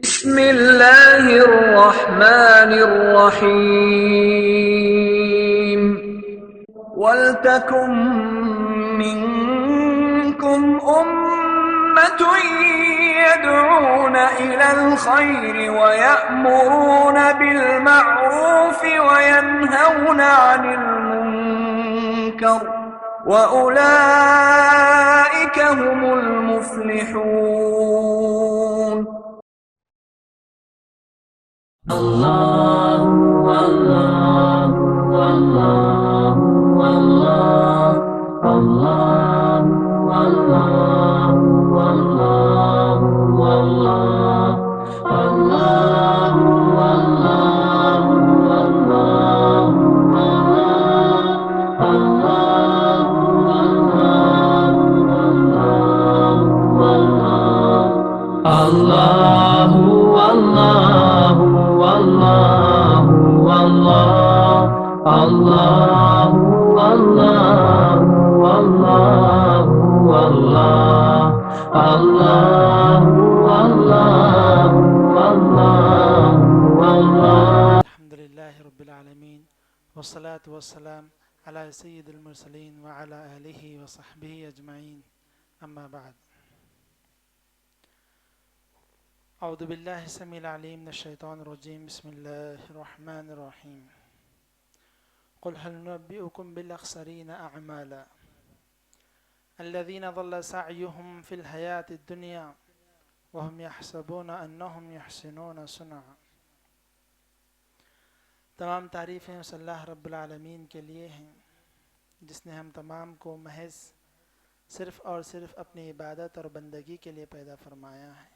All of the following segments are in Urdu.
بسم اللہ الرحمن الرحیم وَلْتَكُن مِّنكُمْ أُمَّةٌ يَدْعُونَ إِلَى الْخَيْرِ وَيَأْمُرُونَ بِالْمَعْرُوفِ وَيَنْهَوْنَ عَنِ الْمُنكَرِ وَأُولَئِكَ هُمُ الْمُفْلِحُونَ. اللہ اللہ اللہ اللہ اللہ اللہ اللہ اللہ اللہ اللہ اللہ واللہ واللہ اللہ اللہ واللہ واللہ اللہ اللہ واللہ واللہ. الحمدللہ رب العالمین والصلاة والسلام علی سید المرسلین وعلی آلہ وصحبہ اجمعین، اما بعد. اعوذ باللہ السمیع العلیم من الشیطان الرجیم. بسم اللہ الرحمن الرحیم. قل هل ننبئكم بالاخسرین اعمالا الذین ضل سعیهم فی الحیاة الدنیا وهم یحسبون انهم یحسنون صنعا. تمام تعریفیں اس اللہ رب العالمین کے لیے ہیں جس نے ہم تمام کو محض صرف اور صرف اپنی عبادت اور بندگی کے لیے پیدا فرمایا ہے.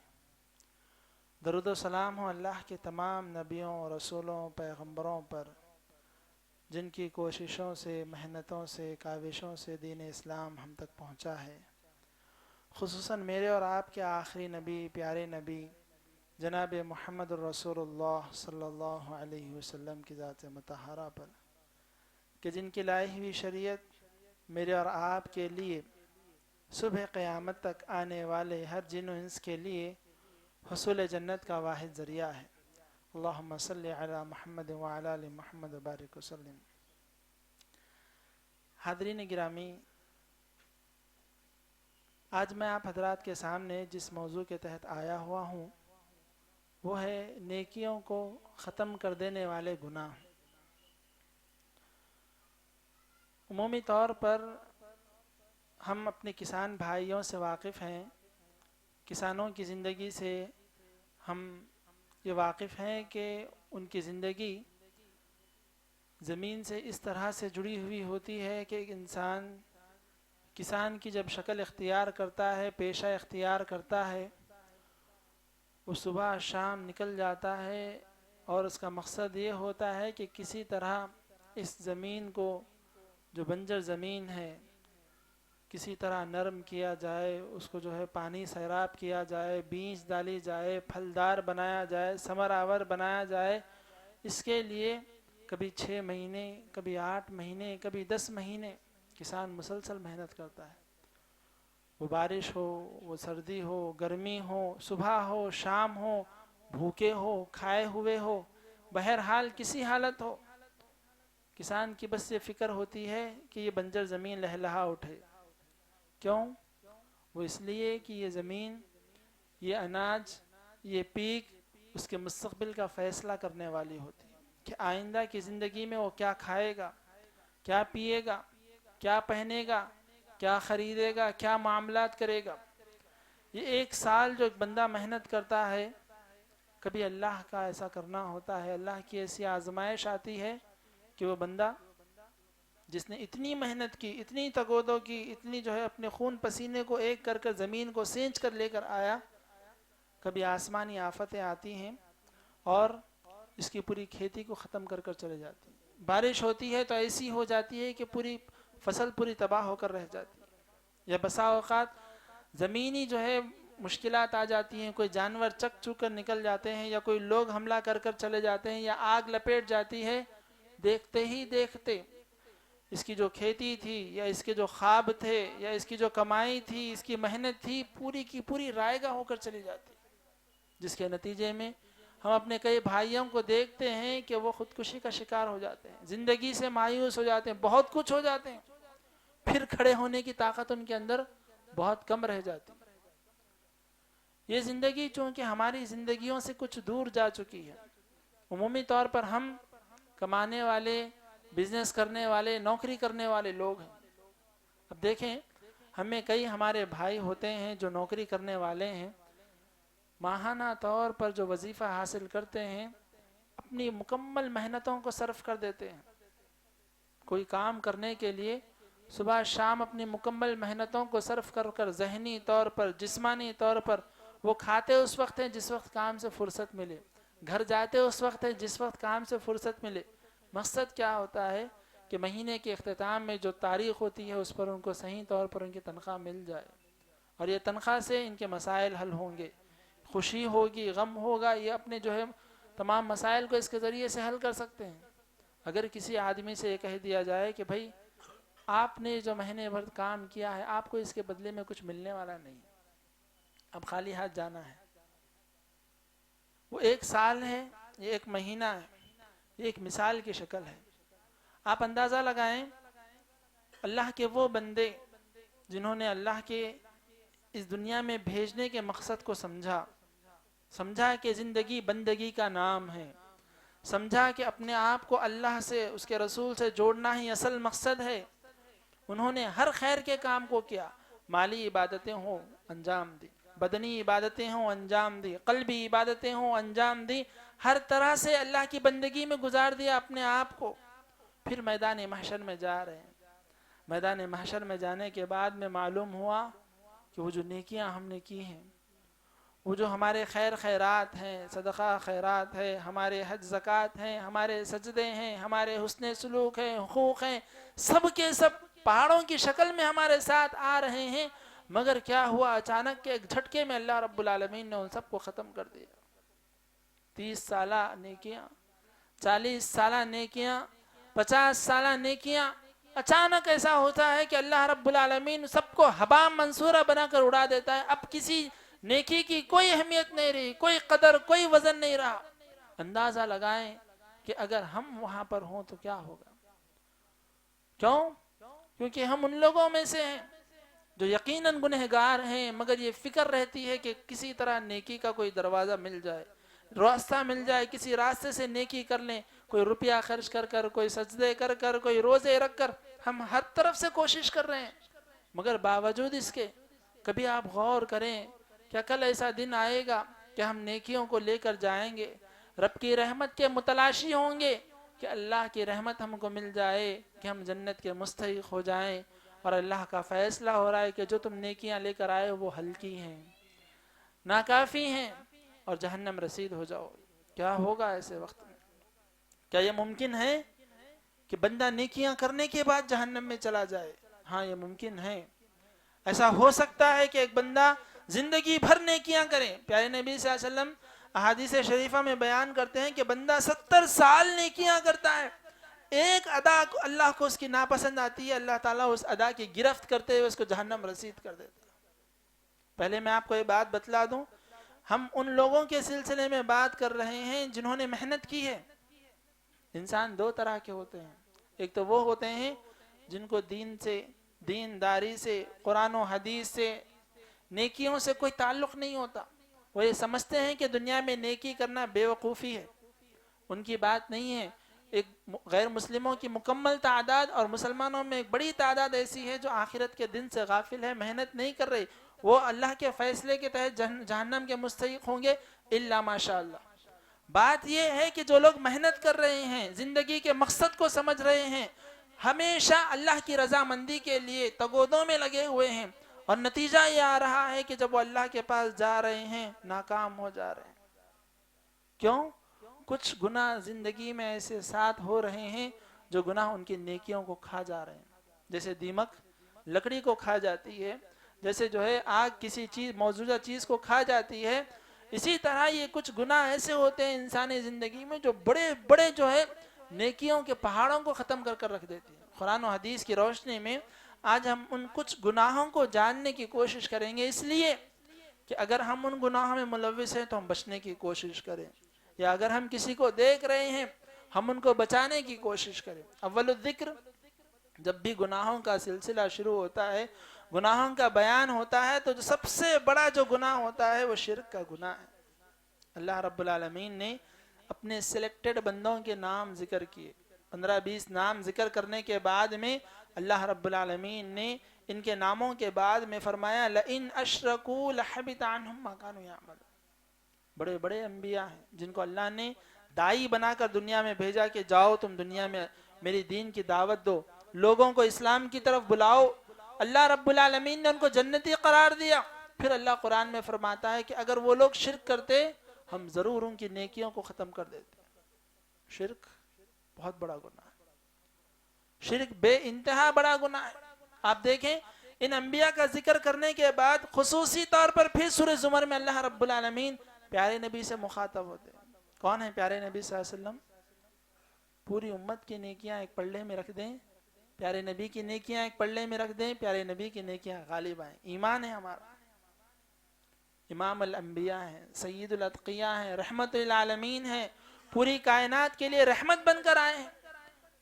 درود و سلام ہو اللہ کے تمام نبیوں، رسولوں، پیغمبروں پر جن کی کوششوں سے، محنتوں سے، کاوشوں سے دین اسلام ہم تک پہنچا ہے. خصوصاً میرے اور آپ کے آخری نبی، پیارے نبی جناب محمد الرسول اللہ صلی اللہ علیہ وسلم کی ذات مطہرہ پر، کہ جن کی لائی ہوئی شریعت میرے اور آپ کے لیے صبح قیامت تک آنے والے ہر جن و انس کے لیے حصول جنت کا واحد ذریعہ ہے. اللہم صلی علی محمد وعلی آل محمد وبارک وسلم. حاضرین گرامی، آج میں آپ حضرات کے سامنے جس موضوع کے تحت آیا ہوا ہوں وہ ہے نیکیوں کو ختم کر دینے والے گناہ. عمومی طور پر ہم اپنے کسان بھائیوں سے واقف ہیں، کسانوں کی زندگی سے ہم یہ واقف ہیں کہ ان کی زندگی زمین سے اس طرح سے جڑی ہوئی ہوتی ہے کہ ایک انسان کسان کی جب شکل اختیار کرتا ہے، پیشہ اختیار کرتا ہے، وہ صبح شام نکل جاتا ہے اور اس کا مقصد یہ ہوتا ہے کہ کسی طرح اس زمین کو، جو بنجر زمین ہے، کسی طرح نرم کیا جائے، اس کو جو ہے پانی سیراب کیا جائے، بیج ڈالی جائے، پھلدار بنایا جائے، ثمر آور بنایا جائے. اس کے لیے کبھی 6 مہینے، کبھی 8 مہینے، کبھی 10 مہینے کسان مسلسل محنت کرتا ہے. وہ بارش ہو، وہ سردی ہو، گرمی ہو، صبح ہو، شام ہو، بھوکے ہو، کھائے ہوئے ہو، بہرحال کسی حالت ہو، کسان کی بس یہ فکر ہوتی ہے کہ یہ بنجر زمین لہلہا اٹھے. کیوں؟ وہ اس لیے کہ یہ زمین، یہ اناج، یہ پیک اس کے مستقبل کا فیصلہ کرنے والی ہوتی ہے کہ آئندہ کی زندگی میں وہ کیا کھائے گا، کیا پیے گا، کیا پہنے گا، کیا خریدے گا، کیا معاملات کرے گا. یہ ایک سال جو ایک بندہ محنت کرتا ہے، کبھی اللہ کا ایسا کرنا ہوتا ہے، اللہ کی ایسی آزمائش آتی ہے کہ وہ بندہ جس نے اتنی محنت کی، اتنی تگودو کی، اتنی جو ہے اپنے خون پسینے کو ایک کر کر زمین کو سینچ کر لے کر آیا، کبھی آسمانی آفتیں آتی ہیں اور اس کی پوری کھیتی کو ختم کر کر چلے جاتی ہیں. بارش ہوتی ہے تو ایسی ہو جاتی ہے کہ پوری فصل پوری تباہ ہو کر رہ جاتی ہے. یا بسا اوقات زمینی جو ہے مشکلات آ جاتی ہیں، کوئی جانور چک چک کر نکل جاتے ہیں، یا کوئی لوگ حملہ کر کر چلے جاتے ہیں، یا آگ لپیٹ جاتی ہے. دیکھتے ہی دیکھتے اس کی جو کھیتی تھی، یا اس کے جو خواب تھے، یا اس کی جو کمائی تھی، اس کی محنت تھی، پوری کی پوری رائیگاں ہو کر چلی جاتی. جس کے نتیجے میں ہم اپنے کئی بھائیوں کو دیکھتے ہیں کہ وہ خودکشی کا شکار ہو جاتے ہیں، زندگی سے مایوس ہو جاتے ہیں، بہت کچھ ہو جاتے ہیں، پھر کھڑے ہونے کی طاقت ان کے اندر بہت کم رہ جاتی ہے۔ یہ زندگی چونکہ ہماری زندگیوں سے کچھ دور جا چکی ہے، عمومی طور پر ہم کمانے والے، بزنس کرنے والے، نوکری کرنے والے لوگ ہیں۔ اب دیکھیں، ہمیں کئی ہمارے بھائی ہوتے ہیں جو نوکری کرنے والے ہیں، ماہانہ طور پر جو وظیفہ حاصل کرتے ہیں اپنی مکمل محنتوں کو صرف کر دیتے ہیں۔ کوئی کام کرنے کے لیے صبح شام اپنی مکمل محنتوں کو صرف کر کر ذہنی طور پر، جسمانی طور پر وہ کھاتے اس وقت ہیں جس وقت کام سے فرصت ملے، گھر جاتے اس وقت ہے جس وقت کام سے فرصت ملے۔ مقصد کیا ہوتا ہے کہ مہینے کے اختتام میں جو تاریخ ہوتی ہے اس پر ان کو صحیح طور پر ان کی تنخواہ مل جائے، اور یہ تنخواہ سے ان کے مسائل حل ہوں گے، خوشی ہوگی، غم ہوگا، یہ اپنے جو ہے تمام مسائل کو اس کے ذریعے سے حل کر سکتے ہیں۔ اگر کسی آدمی سے یہ کہہ دیا جائے کہ بھائی آپ نے جو مہینے بھر کام کیا ہے آپ کو اس کے بدلے میں کچھ ملنے والا نہیں، اب خالی ہاتھ جانا ہے، وہ 1 سال ہے، یہ 1 مہینہ ہے، یہ ایک مثال کی شکل ہے۔ آپ اندازہ لگائیں، اللہ کے وہ بندے جنہوں نے اللہ کے اس دنیا میں بھیجنے کے مقصد کو سمجھا کہ زندگی بندگی کا نام ہے، سمجھا کہ اپنے آپ کو اللہ سے، اس کے رسول سے جوڑنا ہی اصل مقصد ہے، انہوں نے ہر خیر کے کام کو کیا، مالی عبادتیں ہوں انجام دی، بدنی عبادتیں ہوں انجام دی، قلبی عبادتیں ہوں انجام دی، ہر طرح سے اللہ کی بندگی میں گزار دیا اپنے آپ کو۔ پھر میدان محشر میں جا رہے ہیں، میدان محشر میں جانے کے بعد میں معلوم ہوا کہ وہ جو نیکیاں ہم نے کی ہیں، وہ جو ہمارے خیرات ہیں، صدقہ خیرات ہے، ہمارے حج زکوٰۃ ہیں، ہمارے سجدے ہیں، ہمارے حسن سلوک ہیں، حقوق ہیں، سب کے سب پہاڑوں کی شکل میں ہمارے ساتھ آ رہے ہیں، مگر کیا ہوا، اچانک کے ایک جھٹکے میں اللہ رب العالمین نے ان سب کو ختم کر دیا۔ 30 سالہ نیکیاں، 40 سالہ نیکیاں، 50 سالہ نیکیاں، اچانک ایسا ہوتا ہے کہ اللہ رب العالمین سب کو ہبا منصورہ بنا کر اڑا دیتا ہے۔ اب کسی نیکی کی کوئی اہمیت نہیں رہی، کوئی قدر، کوئی وزن نہیں رہا۔ اندازہ لگائیں کہ اگر ہم وہاں پر ہوں تو کیا ہوگا۔ کیوں؟ کیونکہ ہم ان لوگوں میں سے ہیں جو یقیناً گنہگار ہیں، مگر یہ فکر رہتی ہے کہ کسی طرح نیکی کا کوئی دروازہ مل جائے، راستہ مل جائے، کسی راستے سے نیکی کر لیں، کوئی روپیہ خرچ کر کر، کوئی سجدے کر کر، کوئی روزے رکھ کر، ہم ہر طرف سے کوشش کر رہے ہیں، مگر باوجود اس کے کبھی آپ غور کریں کیا کل ایسا دن آئے گا کہ ہم نیکیوں کو لے کر جائیں گے، رب کی رحمت کے متلاشی ہوں گے کہ اللہ کی رحمت ہم کو مل جائے کہ ہم جنت کے مستحق ہو جائیں، اور اللہ کا فیصلہ ہو رہا ہے کہ جو تم نیکیاں لے کر آئے وہ ہلکی ہیں، ناکافی ہیں، اور جہنم رسید ہو جاؤ۔ کیا ہوگا ایسے وقت میں؟ کیا یہ ممکن ہے کہ بندہ نیکیاں کرنے کے بعد جہنم میں چلا جائے؟ ہاں یہ ممکن ہے۔ ایسا ہو سکتا ہے کہ ایک بندہ زندگی بھر نیکیاں کرے۔ پیارے نبی صلی اللہ علیہ وسلم احادیث شریفہ میں بیان کرتے ہیں کہ بندہ 70 سال نیکیاں کرتا ہے، ایک ادا اللہ کو اس کی ناپسند آتی ہے، اللہ تعالیٰ اس ادا کی گرفت کرتے ہوئے اس کو جہنم رسید کر دیتا ہے۔ پہلے میں آپ کو یہ بات بتلا دوں، ہم ان لوگوں کے سلسلے میں بات کر رہے ہیں جنہوں نے محنت کی ہے۔ انسان 2 طرح کے ہوتے ہیں، ایک تو وہ ہوتے ہیں جن کو دین سے، دینداری سے، قرآن و حدیث سے، نیکیوں سے کوئی تعلق نہیں ہوتا، وہ یہ سمجھتے ہیں کہ دنیا میں نیکی کرنا بے وقوفی ہے، ان کی بات نہیں ہے۔ ایک غیر مسلموں کی مکمل تعداد اور مسلمانوں میں ایک بڑی تعداد ایسی ہے جو آخرت کے دن سے غافل ہے، محنت نہیں کر رہی، وہ اللہ کے فیصلے کے تحت جہنم کے مستحق ہوں گے الا ماشاء اللہ۔ بات یہ ہے کہ جو لوگ محنت کر رہے ہیں، زندگی کے مقصد کو سمجھ رہے ہیں، ہمیشہ اللہ کی رضامندی کے لیے تگودوں میں لگے ہوئے ہیں، اور نتیجہ یہ آ رہا ہے کہ جب وہ اللہ کے پاس جا رہے ہیں ناکام ہو جا رہے ہیں۔ کیوں؟ کچھ گناہ زندگی میں ایسے ساتھ ہو رہے ہیں جو گناہ ان کی نیکیوں کو کھا جا رہے ہیں، جیسے دیمک لکڑی کو کھا جاتی ہے، جیسے جو ہے آگ کسی چیز، موجودہ چیز کو کھا جاتی ہے، اسی طرح یہ کچھ گناہ ایسے ہوتے ہیں انسانی زندگی میں جو بڑے بڑے جو ہے نیکیوں کے پہاڑوں کو ختم کر کر رکھ دیتی ہیں۔ قرآن و حدیث کی روشنی میں آج ہم ان کچھ گناہوں کو جاننے کی کوشش کریں گے، اس لیے کہ اگر ہم ان گناہوں میں ملوث ہیں تو ہم بچنے کی کوشش کریں، یا اگر ہم کسی کو دیکھ رہے ہیں ہم ان کو بچانے کی کوشش کریں۔ اول الذکر، جب بھی گناہوں کا سلسلہ شروع ہوتا ہے، گناہوں کا بیان ہوتا ہے، تو جو سب سے بڑا جو گناہ ہوتا ہے وہ شرک کا گناہ ہے۔ اللہ رب العالمین نے اپنے سلیکٹڈ بندوں کے نام ذکر کیے، 15-20 نام ذکر کرنے کے بعد میں اللہ رب العالمین نے ان کے ناموں کے بعد میں فرمایا لَإِنْ أَشْرَكُوا لَحَبِطَ عَنْهُمْ مَا كَانُوا يَعْمَلُونَ۔ بڑے بڑے انبیاء ہیں جن کو اللہ نے داعی بنا کر دنیا میں بھیجا کہ جاؤ تم دنیا میں میری دین کی دعوت دو، لوگوں کو اسلام کی طرف بلاؤ۔ اللہ رب العالمین نے ان کو جنتی قرار دیا۔ پھر اللہ قرآن میں فرماتا ہے کہ اگر وہ لوگ شرک کرتے ہم ضرور ان کی نیکیوں کو ختم کر دیتے۔ شرک بہت بڑا گناہ ہے، شرک بے انتہا بڑا گناہ ہے۔ آپ دیکھیں ان انبیاء کا ذکر کرنے کے بعد خصوصی طور پر پھر سورہ زمر میں اللہ رب العالمین پیارے نبی سے مخاطب ہوتے ہیں۔ کون ہے پیارے نبی صلی اللہ علیہ وسلم؟ پوری امت کی نیکیاں ایک پلڑے میں رکھ دیں، پیارے نبی کی نیکیاں ایک پلڑے میں رکھ دیں، پیارے نبی کی نیکیاں غالب آئیں۔ ایمان ہے ہمارا، امام الانبیاء ہیں، سید الاتقیاء ہیں، رحمت للعالمین ہیں، پوری کائنات کے لیے رحمت بن کر آئے ہیں۔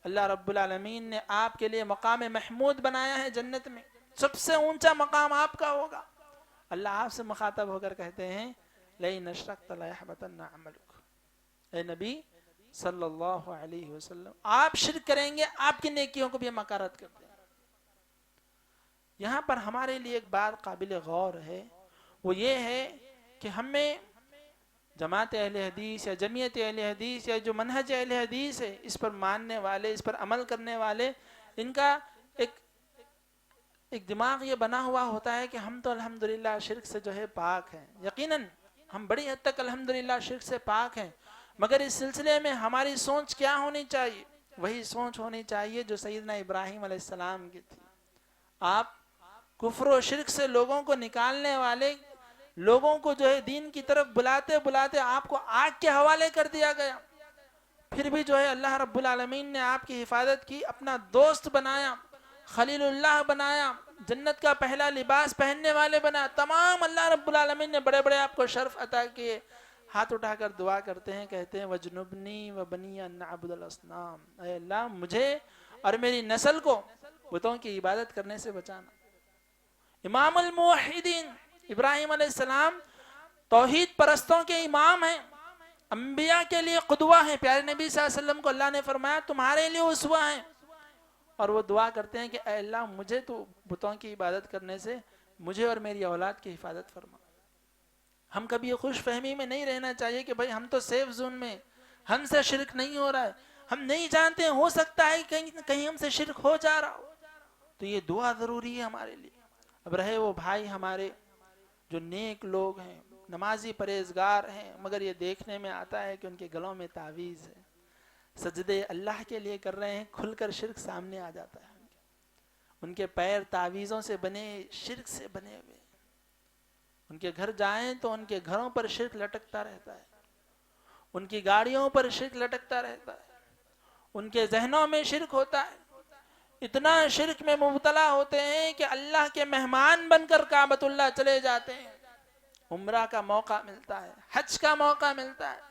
اللہ رب العالمین نے آپ کے لیے مقام محمود بنایا ہے جنت میں، سب سے اونچا مقام آپ کا ہوگا۔ اللہ آپ سے مخاطب ہو کر کہتے ہیں لَإِنْ أَشْرَكْتَ لَيَحْبَطَنَّ عَمَلُكَ۔ اے نبی صلی اللہ علیہ وسلم، آپ شرک کریں گے آپ کی نیکیوں کو بھی ہم حقارت کرتے ہیں۔ یہاں پر ہمارے لیے ایک بات قابل غور ہے، وہ یہ ہے کہ ہمیں جماعت اہل حدیث یا جمعیت اہل حدیث یا جو منہج اہل حدیث ہے، اس پر ماننے والے، اس پر عمل کرنے والے، ان کا ایک دماغ یہ بنا ہوا ہوتا ہے کہ ہم تو الحمدللہ شرک سے جو ہے پاک ہیں۔ یقیناً ہم بڑی حد تک الحمدللہ شرک سے پاک ہیں، مگر اس سلسلے میں ہماری سوچ کیا ہونی چاہیے؟ وہی سوچ ہونی چاہیے جو سیدنا ابراہیم علیہ السلام کی تھی۔ آپ کفر و شرک سے لوگوں کو نکالنے والے، لوگوں کو جو ہے دین کی طرف بلاتے بلاتے آپ کو آگ کے حوالے کر دیا گیا، پھر بھی جو ہے اللہ رب العالمین نے آپ کی حفاظت کی، اپنا دوست بنایا، خلیل اللہ بنایا، جنت کا پہلا لباس پہننے والے بنا، تمام اللہ رب العالمین نے بڑے بڑے آپ کو شرف عطا کیے۔ ہاتھ اٹھا کر دعا کرتے ہیں، کہتے ہیں وَجْنُبْنِي وَبَنِيَ أَن نَعْبُدَ الْأَصْنَامَ، اے اللہ مجھے اور میری نسل کو بتوں کی عبادت کرنے سے بچانا۔ امام الموحدین ابراہیم علیہ السلام توحید پرستوں کے امام ہیں، انبیاء کے لیے قدوہ ہیں۔ پیارے نبی صلی اللہ علیہ وسلم کو اللہ نے فرمایا تمہارے لیے اسوہ ہیں، اور وہ دعا کرتے ہیں کہ اے اللہ مجھے تو بتوں کی عبادت کرنے سے مجھے اور میری اولاد کی حفاظت فرما۔ ہم کبھی یہ خوش فہمی میں نہیں رہنا چاہیے کہ بھائی ہم تو سیف زون میں، ہم سے شرک نہیں ہو رہا ہے، ہم نہیں جانتے ہیں، ہو سکتا ہے کہیں ہم سے شرک ہو جا رہا ہو، تو یہ دعا ضروری ہے ہمارے لیے۔ اب رہے وہ بھائی ہمارے جو نیک لوگ ہیں، نمازی پرہیزگار ہیں، مگر یہ دیکھنے میں آتا ہے کہ ان کے گلوں میں تعویذ ہے، سجدے اللہ کے لیے کر رہے ہیں، کھل کر شرک سامنے آ جاتا ہے۔ ان کے پیر تعویذوں سے بنے، شرک سے بنے ہوئے، ان کے گھر جائیں تو ان کے گھروں پر شرک لٹکتا رہتا ہے، ان کی گاڑیوں پر شرک لٹکتا رہتا ہے، ان کے ذہنوں میں شرک ہوتا ہے۔ اتنا شرک میں مبتلا ہوتے ہیں کہ اللہ کے مہمان بن کر کعبۃ اللہ چلے جاتے ہیں، عمرہ کا موقع ملتا ہے، حج کا موقع ملتا ہے،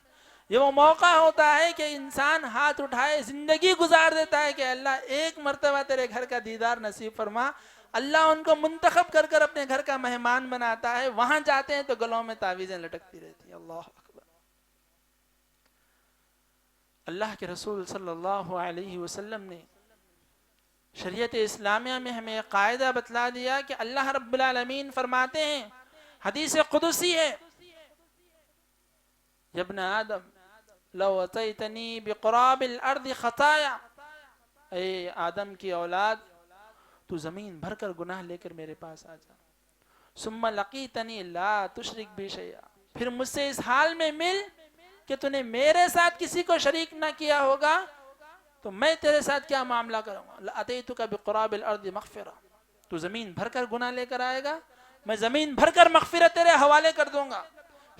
یہ وہ موقع ہوتا ہے کہ انسان ہاتھ اٹھائے زندگی گزار دیتا ہے کہ اللہ ایک مرتبہ تیرے گھر کا دیدار نصیب فرما۔ اللہ ان کو منتخب کر کر اپنے گھر کا مہمان بناتا ہے، وہاں جاتے ہیں تو گلوں میں تعویذیں لٹکتی رہتی ہیں۔ اللہ اکبر۔ اللہ کے رسول صلی اللہ علیہ وسلم نے شریعت اسلامیہ میں ہمیں قاعدہ بتلا دیا کہ اللہ رب العالمین فرماتے ہیں، حدیث قدسی ہے، یا ابن آدم لو اتیتنی بقراب الارض خطایا، اے آدم کی اولاد تو زمین بھر کر گناہ لے کر میرے پاس آ جا، ثم لقیتنی لا تشرک بی شیئا، پھر مجھ سے اس حال میں مل کہ تو نے میرے ساتھ کسی کو شریک نہ کیا ہوگا، تو میں تیرے ساتھ کیا معاملہ کروں گا، لاتیتک بقراب الارض مغفرہ، تو زمین بھر کر گناہ لے کر آئے گا، میں زمین بھر کر مغفرت تیرے حوالے کر دوں گا،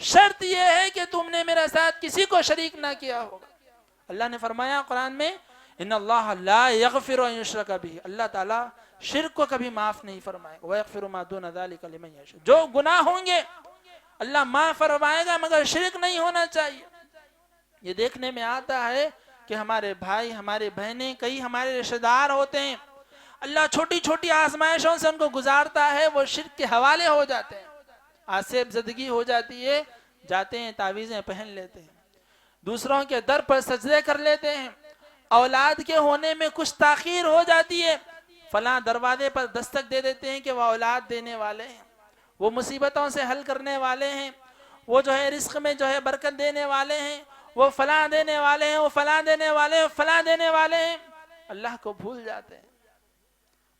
شرط یہ ہے کہ تم نے میرے ساتھ کسی کو شریک نہ کیا ہوگا۔ اللہ نے فرمایا قرآن میں ان اللہ لا یغفر ان یشرک بہ، اللہ تعالیٰ شرک کو کبھی معاف نہیں فرمائے گا، ویغفر ما دون ذلک لمن یشاء، جو گناہ ہوں گے اللہ معاف فرمائے گا، مگر شرک نہیں ہونا چاہیے۔ یہ دیکھنے میں آتا ہے کہ ہمارے بھائی، ہمارے بہنیں، کئی ہمارے رشتہ دار ہوتے ہیں، اللہ چھوٹی چھوٹی آزمائشوں سے ان کو گزارتا ہے، وہ شرک کے حوالے ہو جاتے ہیں، آصف زدگی ہو جاتی ہے، جاتے ہیں تعویذیں پہن لیتے ہیں، دوسروں کے در پر سجدے کر لیتے ہیں، اولاد کے ہونے میں کچھ تاخیر ہو جاتی ہے، فلاں دروازے پر دستک دے دیتے ہیں کہ وہ اولاد دینے والے ہیں، وہ مصیبتوں سے حل کرنے والے ہیں، وہ جو ہے رزق میں جو ہے برکت دینے والے ہیں، وہ فلاں دینے والے ہیں، وہ فلاں دینے والے ہیں، فلاں دینے والے ہیں، اللہ کو بھول جاتے ہیں۔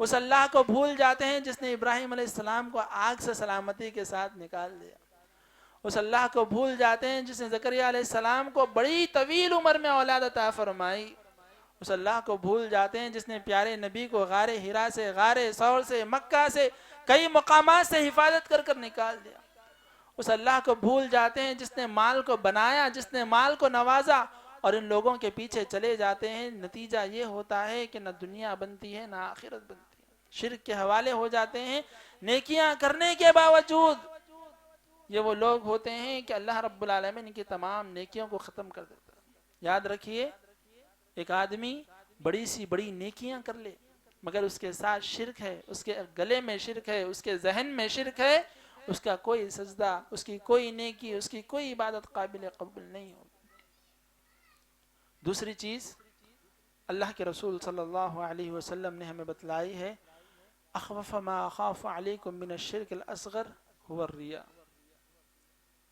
اس اللہ کو بھول جاتے ہیں جس نے ابراہیم علیہ السلام کو آگ سے سلامتی کے ساتھ نکال دیا۔ اس اللہ کو بھول جاتے ہیں جس نے زکریہ علیہ السلام کو بڑی طویل عمر میں اولاد عطا فرمائی۔ اس اللہ کو بھول جاتے ہیں جس نے پیارے نبی کو غار حرا سے، غار ثور سے، مکہ سے، کئی مقامات سے حفاظت کر کر نکال دیا۔ اس اللہ کو بھول جاتے ہیں جس نے مال کو بنایا، جس نے مال کو نوازا، اور ان لوگوں کے پیچھے چلے جاتے ہیں، نتیجہ یہ ہوتا ہے کہ نہ دنیا بنتی ہے نہ آخرت بنتی ہے، شرک کے حوالے ہو جاتے ہیں۔ نیکیاں کرنے کے باوجود یہ وہ لوگ ہوتے ہیں کہ اللہ رب العالمین کی تمام نیکیوں کو ختم کر دیتا ہے۔ یاد رکھیے، ایک آدمی بڑی سی بڑی نیکیاں کر لے مگر اس کے ساتھ شرک ہے، اس کے گلے میں شرک ہے، اس کے ذہن میں شرک ہے، اس کا کوئی سجدہ، اس کی کوئی نیکی، اس کی کوئی عبادت قابل قبول نہیں ہوگی۔ دوسری چیز اللہ کے رسول صلی اللہ علیہ وسلم نے ہمیں بتلائی ہے، اخوف ما اخاف علیکم من الشرک الاصغر هو الریا۔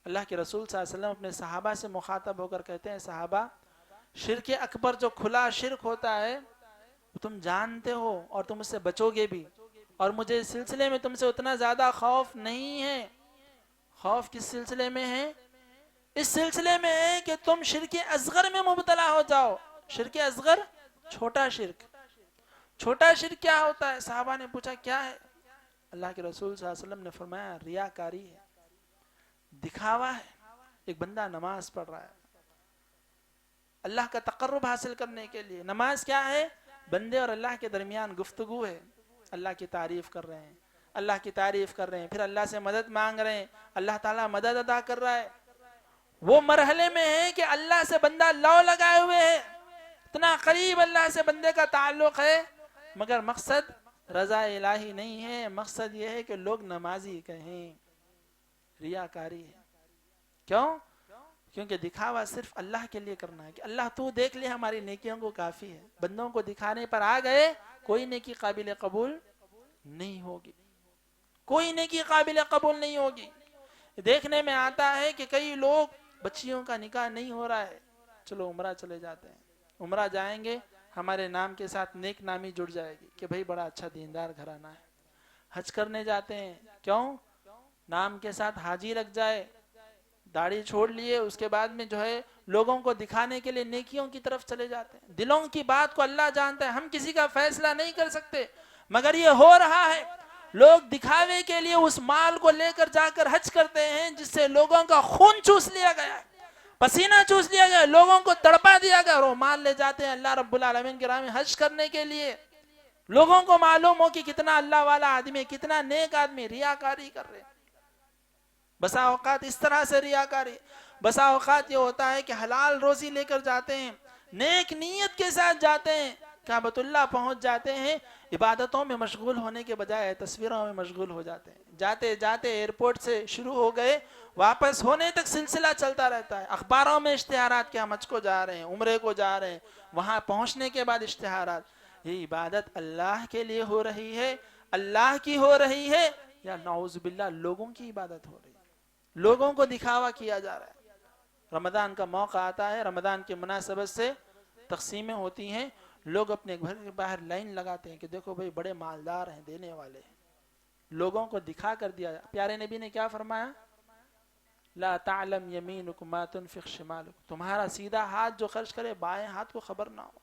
اللہ کے رسول صلی اللہ علیہ وسلم اپنے صحابہ سے مخاطب ہو کر کہتے ہیں، صحابہ، شرک اکبر جو کھلا شرک ہوتا ہے وہ تم جانتے ہو اور تم اس سے بچو گے بھی، اور مجھے اس سلسلے میں تم سے اتنا زیادہ خوف نہیں ہے۔ خوف کس سلسلے میں ہے؟ اس سلسلے میں ہے کہ تم شرک اصغر میں مبتلا ہو جاؤ۔ شرک اصغر چھوٹا شرک۔ چھوٹا شرک کیا ہوتا ہے؟ صحابہ نے پوچھا کیا ہے؟ اللہ کے رسول صلی اللہ علیہ وسلم نے فرمایا ریاکاری ہے، دکھاوا ہے۔ ایک بندہ نماز پڑھ رہا ہے اللہ کا تقرب حاصل کرنے کے لیے۔ نماز کیا ہے؟ بندے اور اللہ کے درمیان گفتگو ہے، اللہ کی تعریف کر رہے ہیں، اللہ کی تعریف کر رہے ہیں، پھر اللہ سے مدد مانگ رہے ہیں، اللہ تعالیٰ مدد ادا کر رہا ہے۔ وہ مرحلے میں ہے کہ اللہ سے بندہ لو لگائے ہوئے ہے، اتنا قریب اللہ سے بندے کا تعلق ہے، مگر مقصد رضا الہی نہیں ہے، مقصد یہ ہے کہ لوگ نمازی کہیں۔ ریاکاری ہے۔ کیوں؟ کیونکہ دکھاوا صرف اللہ کے لیے کرنا ہے کہ اللہ تو دیکھ لے ہماری نیکیوں کو کافی ہے۔ بندوں کو دکھانے پر آ گئے، کوئی نیکی قابل قبول نہیں ہوگی، کوئی نیکی قابل قبول نہیں ہوگی۔ دیکھنے میں آتا ہے کہ کئی لوگ بچیوں کا نکاح نہیں ہو رہا ہے، چلو عمرہ چلے جاتے ہیں، عمرہ جائیں گے ہمارے نام کے ساتھ نیک نامی جڑ جائے گی کہ بھئی بڑا اچھا دیندار گھرانہ ہے۔ حج کرنے جاتے ہیں، کیوں؟ نام کے ساتھ حاجی رکھ جائے، داڑھی چھوڑ لیے، اس کے بعد میں جو ہے لوگوں کو دکھانے کے لیے نیکیوں کی طرف چلے جاتے ہیں۔ دلوں کی بات کو اللہ جانتا ہے، ہم کسی کا فیصلہ نہیں کر سکتے، مگر یہ ہو رہا ہے۔ لوگ دکھاوے کے لیے اس مال کو لے کر جا کر حج کرتے ہیں جس سے لوگوں کا خون چوس لیا گیا ہے، پسینہ چوس لیا گیا، لوگوں کو تڑپا دیا گیا، اور وہ مال لے جاتے ہیں اللہ رب العالمین کی راہ میں حج کرنے کے لیے۔ لوگوں کو معلوم ہو کہ کتنا اللہ والا آدمی ہے، کتنا نیک آدمی، ریاکاری کر رہے ہیں۔ بسا اوقات اس طرح سے ریاکاری، بسا اوقات یہ ہوتا ہے کہ حلال روزی لے کر جاتے ہیں، نیک نیت کے ساتھ جاتے ہیں، کعبۃ اللہ پہنچ جاتے ہیں، عبادتوں میں مشغول ہونے کے بجائے تصویروں میں مشغول ہو جاتے ہیں۔ جاتے جاتے ایئرپورٹ سے شروع ہو گئے، واپس ہونے تک سلسلہ چلتا رہتا ہے۔ اخباروں میں اشتہارات کہ ہم حج کو جا رہے ہیں، عمرے کو جا رہے ہیں، وہاں پہنچنے کے بعد اشتہارات۔ یہ عبادت اللہ کے لیے ہو رہی ہے، اللہ کی ہو رہی ہے، یا نعوذ باللہ لوگوں کی عبادت ہو رہی ہے، لوگوں کو دکھاوا کیا جا رہا ہے۔ رمضان کا موقع آتا ہے، رمضان کی مناسبت سے تقسیمیں ہوتی ہیں، لوگ اپنے گھر کے باہر لائن لگاتے ہیں کہ دیکھو بھئی بڑے مالدار ہیں، دینے والے ہیں، لوگوں کو دکھا کر دیا۔ پیارے نبی نے کیا فرمایا؟ لا تعلم یمینکم ما تنفق شمالکم، تمہارا سیدھا ہاتھ جو خرچ کرے بائیں ہاتھ کو خبر نہ ہو،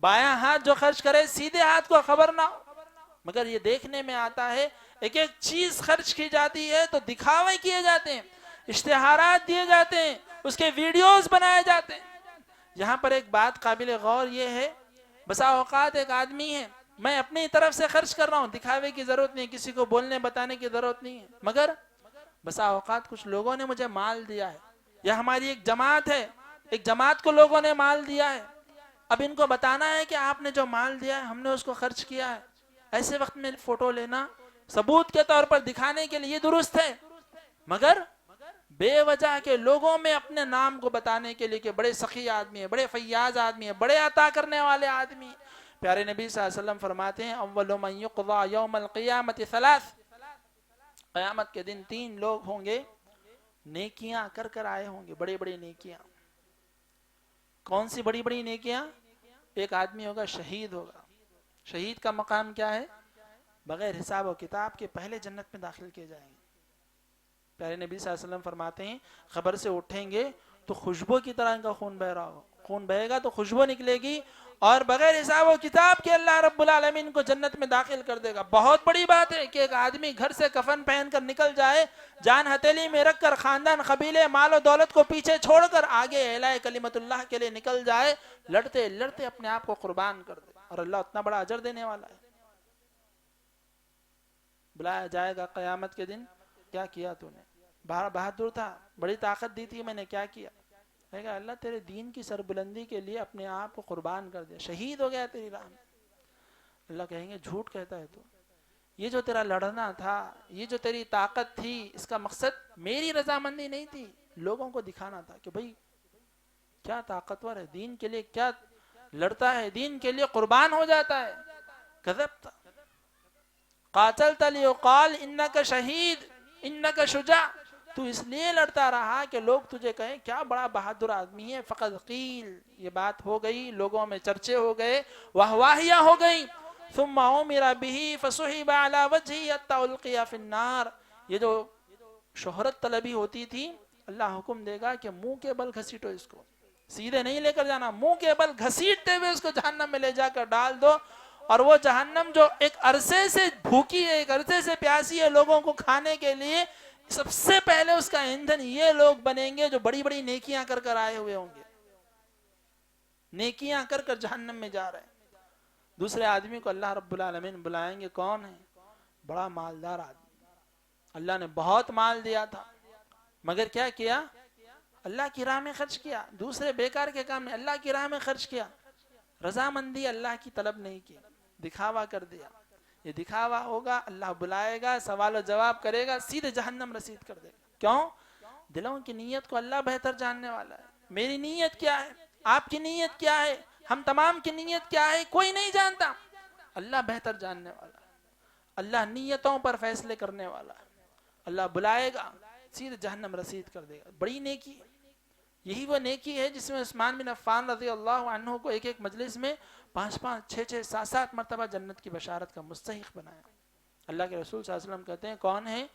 بایاں ہاتھ جو خرچ کرے سیدھے ہاتھ کو خبر نہ ہو۔ مگر یہ دیکھنے میں آتا ہے ایک ایک چیز خرچ کی جاتی ہے تو دکھاوے کیے جاتے ہیں، اشتہارات دیے جاتے ہیں، اس کے ویڈیوز بنائے جاتے ہیں۔ یہاں پر ایک بات قابل غور یہ ہے، بسا اوقات ایک آدمی ہے، میں اپنی طرف سے خرچ کر رہا ہوں، دکھاوے کی ضرورت نہیں، کسی کو بولنے بتانے کی ضرورت نہیں ہے، مگر بسا اوقات کچھ لوگوں نے مجھے مال دیا ہے، یا ہماری ایک جماعت ہے، ایک جماعت کو لوگوں نے مال دیا ہے، اب ان کو بتانا ہے کہ آپ نے جو مال دیا ہے ہم نے اس کو خرچ کیا ہے، ایسے وقت میں فوٹو لینا ثبوت کے طور پر دکھانے کے لیے درست ہے، مگر بے وجہ کے لوگوں میں اپنے نام کو بتانے کے لیے کہ بڑے سخی آدمی ہیں، بڑے فیاض آدمی ہیں، بڑے عطا کرنے والے آدمی ہیں. پیارے نبی صلی اللہ علیہ وسلم فرماتے ہیں اول من یقضى یوم القیامت ثلاث، قیامت کے دن 3 لوگ ہوں گے نیکیاں کر کر آئے ہوں گے، بڑی بڑی نیکیاں. کون سی بڑی بڑی نیکیاں؟ ایک آدمی ہوگا شہید ہوگا. شہید کا مقام کیا ہے؟ بغیر حساب و کتاب کے پہلے جنت میں داخل کیے جائیں گے. پیارے نبی صلی اللہ علیہ وسلم فرماتے ہیں خبر سے اٹھیں گے تو خوشبو کی طرح ان کا خون بہ رہا ہوگا، خون بہے گا تو خوشبو نکلے گی، اور بغیر حساب و کتاب کے اللہ رب العالمین کو جنت میں داخل کر دے گا. بہت بڑی بات ہے کہ ایک آدمی گھر سے کفن پہن کر نکل جائے، جان ہتھیلی میں رکھ کر خاندان قبیلے مال و دولت کو پیچھے چھوڑ کر آگے اعلاء کلمت اللہ کے لیے نکل جائے، لڑتے لڑتے اپنے آپ کو قربان کر دے، اور اللہ اتنا بڑا اجر دینے والا ہے. بلایا جائے گا قیامت کے دن، کیا کیا تو نے؟ بہادر تھا، بڑی طاقت دی تھی، میں نے کیا کیا؟ کہے گا اللہ تیرے دین کی سربلندی کے لیے اپنے آپ کو قربان کر دیا، شہید ہو گیا تیری راہ میں. اللہ کہیں گے جھوٹ کہتا ہے تو، یہ جو تیرا لڑنا تھا، یہ جو تیری طاقت تھی، اس کا مقصد میری رضامندی نہیں تھی، لوگوں کو دکھانا تھا کہ بھئی کیا طاقتور ہے، دین کے لیے کیا لڑتا ہے، دین کے لیے قربان ہو جاتا ہے. کذبت قاتلت لیقال انک شہید انک شجاع، تو اس لیے لڑتا رہا کہ لوگ تجھے کہیں کیا بڑا بہادر آدمی ہے. فقط قیل، یہ بات ہو گئی، لوگوں میں چرچے ہو گئے، واہواہیاں ہو گئیں. ثم امر به فسحب على وجهه حتى القي في النار. یہ جو شہرت طلبی ہوتی تھی، اللہ حکم دے گا کہ منہ کے بل گھسیٹو اس کو، سیدھے نہیں لے کر جانا، منہ کے بل گھسیٹتے ہوئے اس کو جہنم میں لے جا کر ڈال دو. اور وہ جہنم جو ایک عرصے سے بھوکی ہے، ایک عرصے سے پیاسی ہے لوگوں کو کھانے کے لیے، سب سے پہلے اس کا ایندھن یہ لوگ بنیں گے جو بڑی بڑی نیکیاں کر کر آئے ہوئے ہوں گے، نیکیاں کر کر جہنم میں جا رہے ہیں. دوسرے آدمی کو اللہ رب العالمین بلائیں گے، کون ہے؟ بڑا مالدار آدمی، اللہ نے بہت مال دیا تھا، مگر کیا کیا؟ اللہ کی راہ میں خرچ کیا، دوسرے بیکار کے کام میں اللہ کی راہ میں خرچ کیا، رضامندی اللہ کی طلب نہیں کی، دکھاوا کر دیا. یہ دکھاوا ہوگا، اللہ بلائے گا، سوال و جواب کرے گا، سیدھے جہنم رسید کر دے گا. کیوں؟ دلوں کی نیت کو اللہ بہتر جاننے والا ہے. میری نیت کیا ہے، آپ کی نیت کیا ہے، ہم تمام کی نیت کیا ہے، کوئی نہیں جانتا، اللہ بہتر جاننے والا ہے. اللہ نیتوں پر فیصلے کرنے والا ہے. اللہ بلائے گا، سیدھے جہنم رسید کر دے گا. بڑی نیکی ہے. یہی وہ نیکی ہے جس میں عثمان بن عفان رضی اللہ عنہ کو ایک ایک مجلس میں 5 5 6 6 7 7 مرتبہ جنت کی بشارت کا مستحق بنایا. اللہ کے رسول صلی اللہ علیہ وسلم کہتے ہیں کون ہے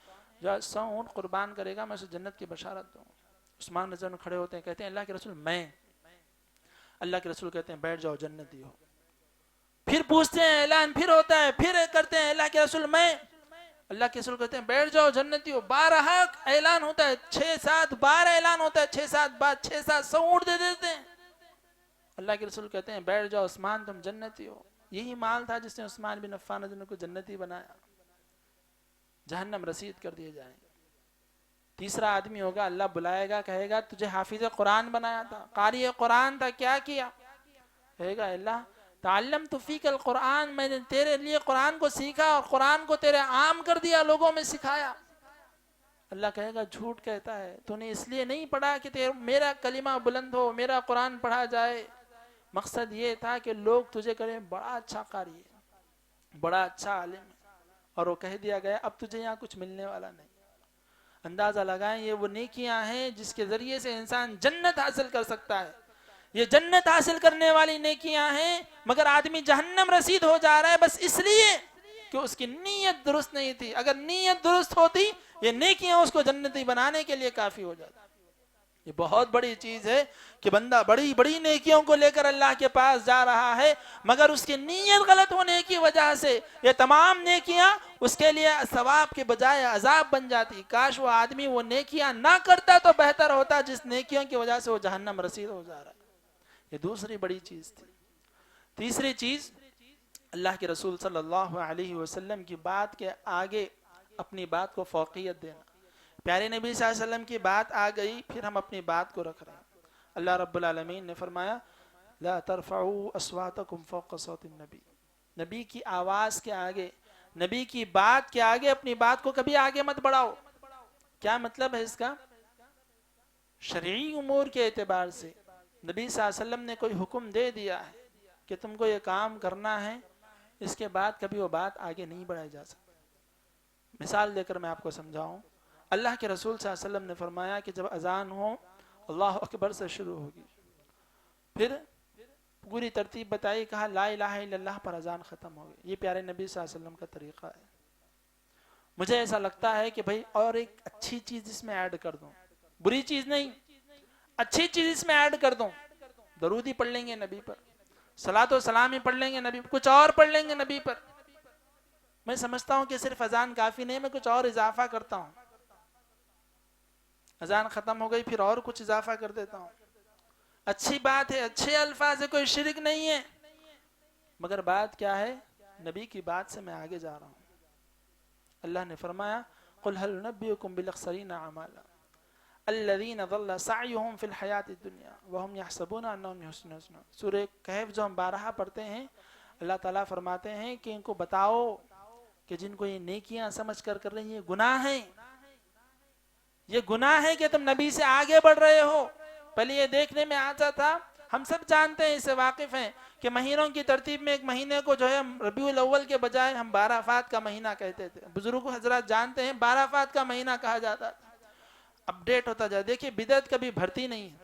جو 100 اونٹ قربان کرے گا میں اسے جنت کی بشارت دوں. عثمان رضی اللہ عنہ کھڑے ہوتے ہیں، کہتے ہیں اللہ کے رسول میں. اللہ کے رسول کہتے ہیں بیٹھ جاؤ جنتی ہو. پھر پوچھتے ہیں، اعلان پھر ہوتا ہے، پھر کرتے ہیں اللہ کے رسول میں. اللہ کے رسول کہتے ہیں بیٹھ جاؤ جنتی ہو. 12 اعلان ہوتا ہے، 6 7 بار اعلان ہوتا ہے، 6 7 بار 6 7 100 اونٹ دے دیتے ہیں. اللہ کے رسول کہتے ہیں بیٹھ جاؤ عثمان تم جنتی ہو. یہی مال تھا جس نے عثمان بن عفان رضی اللہ عنہ کو جنتی بنایا. جہنم رسید کر دیے جائیں گے. تیسرا آدمی ہوگا، اللہ بلائے گا، کہے گا تجھے حافظ قرآن بنایا تھا، قاری قرآن تھا، کیا کیا؟ کہے گا اللہ تعلمت فیک القرآن، میں نے تیرے لیے قرآن کو سیکھا اور قرآن کو تیرے عام کر دیا، لوگوں میں سکھایا. اللہ کہے گا جھوٹ کہتا ہے، تو نے اس لیے نہیں پڑھا کہ میرا کلمہ بلند ہو، میرا قرآن پڑھا جائے. مقصد یہ تھا کہ لوگ تجھے کہیں بڑا اچھا قاری ہے، بڑا اچھا عالم ہے، اور وہ کہہ دیا گیا اب تجھے یہاں کچھ ملنے والا نہیں. اندازہ لگائیں یہ وہ نیکیاں ہیں جس کے ذریعے سے انسان جنت حاصل کر سکتا ہے. یہ جنت حاصل کرنے والی نیکیاں ہیں، مگر آدمی جہنم رسید ہو جا رہا ہے بس اس لیے کہ اس کی نیت درست نہیں تھی. اگر نیت درست ہوتی یہ نیکیاں اس کو جنتی بنانے کے لیے کافی ہو جاتی. یہ بہت بڑی چیز ہے کہ بندہ بڑی بڑی نیکیوں کو لے کر اللہ کے پاس جا رہا ہے، مگر اس کی نیت غلط ہونے کی وجہ سے یہ تمام نیکیاں اس کے لیے ثواب کے بجائے عذاب بن جاتی. کاش وہ آدمی وہ نیکیاں نہ کرتا تو بہتر ہوتا جس نیکیوں کی وجہ سے وہ جہنم رسید ہو جا رہا ہے. یہ دوسری بڑی چیز تھی. تیسری چیز، اللہ کے رسول صلی اللہ علیہ وسلم کی بات کے آگے اپنی بات کو فوقیت دینا. پیارے نبی صلی اللہ علیہ وسلم کی بات آ گئی، پھر ہم اپنی بات کو رکھ رہے ہیں۔ اللہ رب العالمین نے فرمایا لا ترفعوا اصواتکم فوق صوت النبی، نبی کی آواز کے آگے، نبی کی بات کے آگے اپنی بات کو کبھی آگے مت بڑھاؤ۔ کیا مطلب ہے اس کا؟ شرعی امور کے اعتبار سے نبی صلی اللہ علیہ وسلم نے کوئی حکم دے دیا ہے کہ تم کو یہ کام کرنا ہے، اس کے بعد کبھی وہ بات آگے نہیں بڑھائی جا سکتی۔ مثال دے کر میں آپ کو سمجھاؤں، اللہ کے رسول صلی اللہ علیہ وسلم نے فرمایا کہ جب اذان ہو اللہ اکبر سے شروع ہوگی، پھر پوری ترتیب بتائی، کہا لا الہ الا اللہ پر اذان ختم ہوگی۔ یہ پیارے نبی صلی اللہ علیہ وسلم کا طریقہ ہے۔ مجھے ایسا لگتا ہے کہ بھائی اور ایک اچھی چیز اس میں ایڈ کر دوں، بری چیز نہیں، اچھی چیز اس میں ایڈ کر دوں، درود ہی پڑھ لیں گے نبی پر، صلاۃ و سلام ہی پڑھ لیں گے نبی پر، کچھ اور پڑھ لیں گے نبی پر۔ میں سمجھتا ہوں کہ صرف اذان کافی نہیں، میں کچھ اور اضافہ کرتا ہوں۔ اذان ختم ہو گئی پھر اور کچھ اضافہ کر دیتا ہوں۔ اچھی بات ہے، اچھے الفاظ ہے، کوئی شرک نہیں ہے، مگر بات کیا ہے؟ نبی کی بات سے میں آگے جا رہا ہوں۔ اللہ نے فرمایا قل هل ننبئكم بالاخسرين اعمالا الذين ضل سعيهم في الحياة الدنيا وهم يحسبون انهم يحسنون صنعا۔ سورہ کہف جو ہم بارہا پڑھتے ہیں، اللہ تعالیٰ فرماتے ہیں کہ ان کو بتاؤ کہ جن کو یہ نیکیاں سمجھ کر کر رہی ہیں، گناہ ہیں، یہ گناہ ہے کہ تم نبی سے آگے بڑھ رہے ہو۔ پہلے یہ دیکھنے میں آتا تھا، ہم سب جانتے ہیں، اس سے واقف ہیں کہ مہینوں کی ترتیب میں ایک مہینے کو جو ہے ربیع الاول کے بجائے ہم عرفات کا مہینہ کہتے تھے۔ بزرگ حضرات جانتے ہیں عرفات کا مہینہ کہا جاتا تھا۔ اپڈیٹ ہوتا جاتا۔ دیکھیں بدعت کبھی بھرتی نہیں ہے۔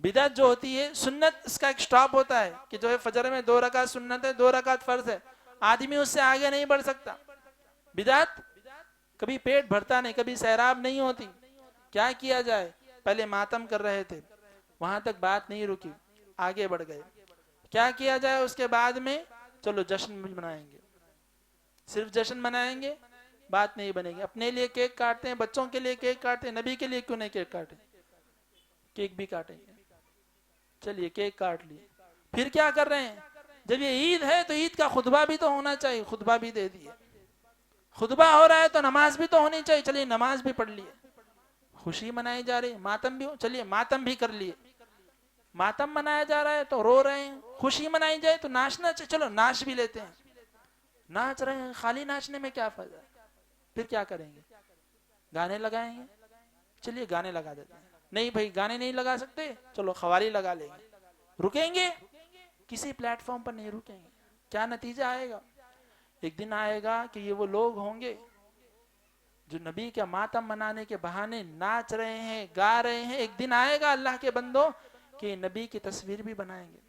بدعت جو ہوتی ہے، سنت اس کا ایک سٹاپ ہوتا ہے کہ جو ہے فجر میں 2 رکعت سنت ہے، 2 رکعت فرض ہے، آدمی اس سے آگے نہیں بڑھ سکتا۔ بدعت کبھی پیٹ بھرتا نہیں، کبھی سیراب نہیں ہوتی۔ کیا کیا جائے؟ پہلے ماتم کر رہے تھے، وہاں تک بات نہیں رکی، آگے بڑھ گئے۔ کیا کیا جائے اس کے بعد میں؟ چلو جشن منائیں گے، صرف جشن منائیں گے، بات نہیں بنے گی۔ اپنے لیے کیک کاٹتے ہیں، بچوں کے لیے کیک کاٹتے ہیں، نبی کے لیے کیوں نہیں کیک کاٹیں؟ کیک بھی کاٹیں گے، چلیے کیک کاٹ لیے۔ پھر کیا کر رہے ہیں؟ جب یہ عید ہے تو عید کا خطبہ بھی تو ہونا چاہیے، خطبہ بھی دے دیے۔ خطبہ ہو رہا ہے تو نماز بھی تو ہونی چاہیے، چلیے نماز بھی پڑھ لیے۔ خوشی منائی جا رہی ہے، ماتم بھی، چلیے ماتم بھی کر لیے۔ ماتم منایا جا رہا ہے تو رو رہے ہیں، خوشی منائی جائے تو ناچنا چاہیے، چلو ناچ بھی لیتے ہیں۔ ناچ رہے ہیں، خالی ناچنے میں کیا فائدہ ہے؟ پھر کیا کریں گے؟ گانے لگائیں گے، چلیے گانے لگا دیتے ہیں۔ نہیں بھائی گانے نہیں لگا سکتے، چلو قوالی لگا لیں گے۔ رکیں گے؟ کسی پلیٹ فارم پر نہیں رکیں گے۔ کیا نتیجہ آئے گا؟ ایک دن آئے گا کہ یہ وہ لوگ ہوں گے جو نبی کا ماتم منانے کے بہانے ناچ رہے ہیں، گا رہے ہیں۔ ایک دن آئے گا اللہ کے بندوں کہ نبی کی تصویر بھی بنائیں گے،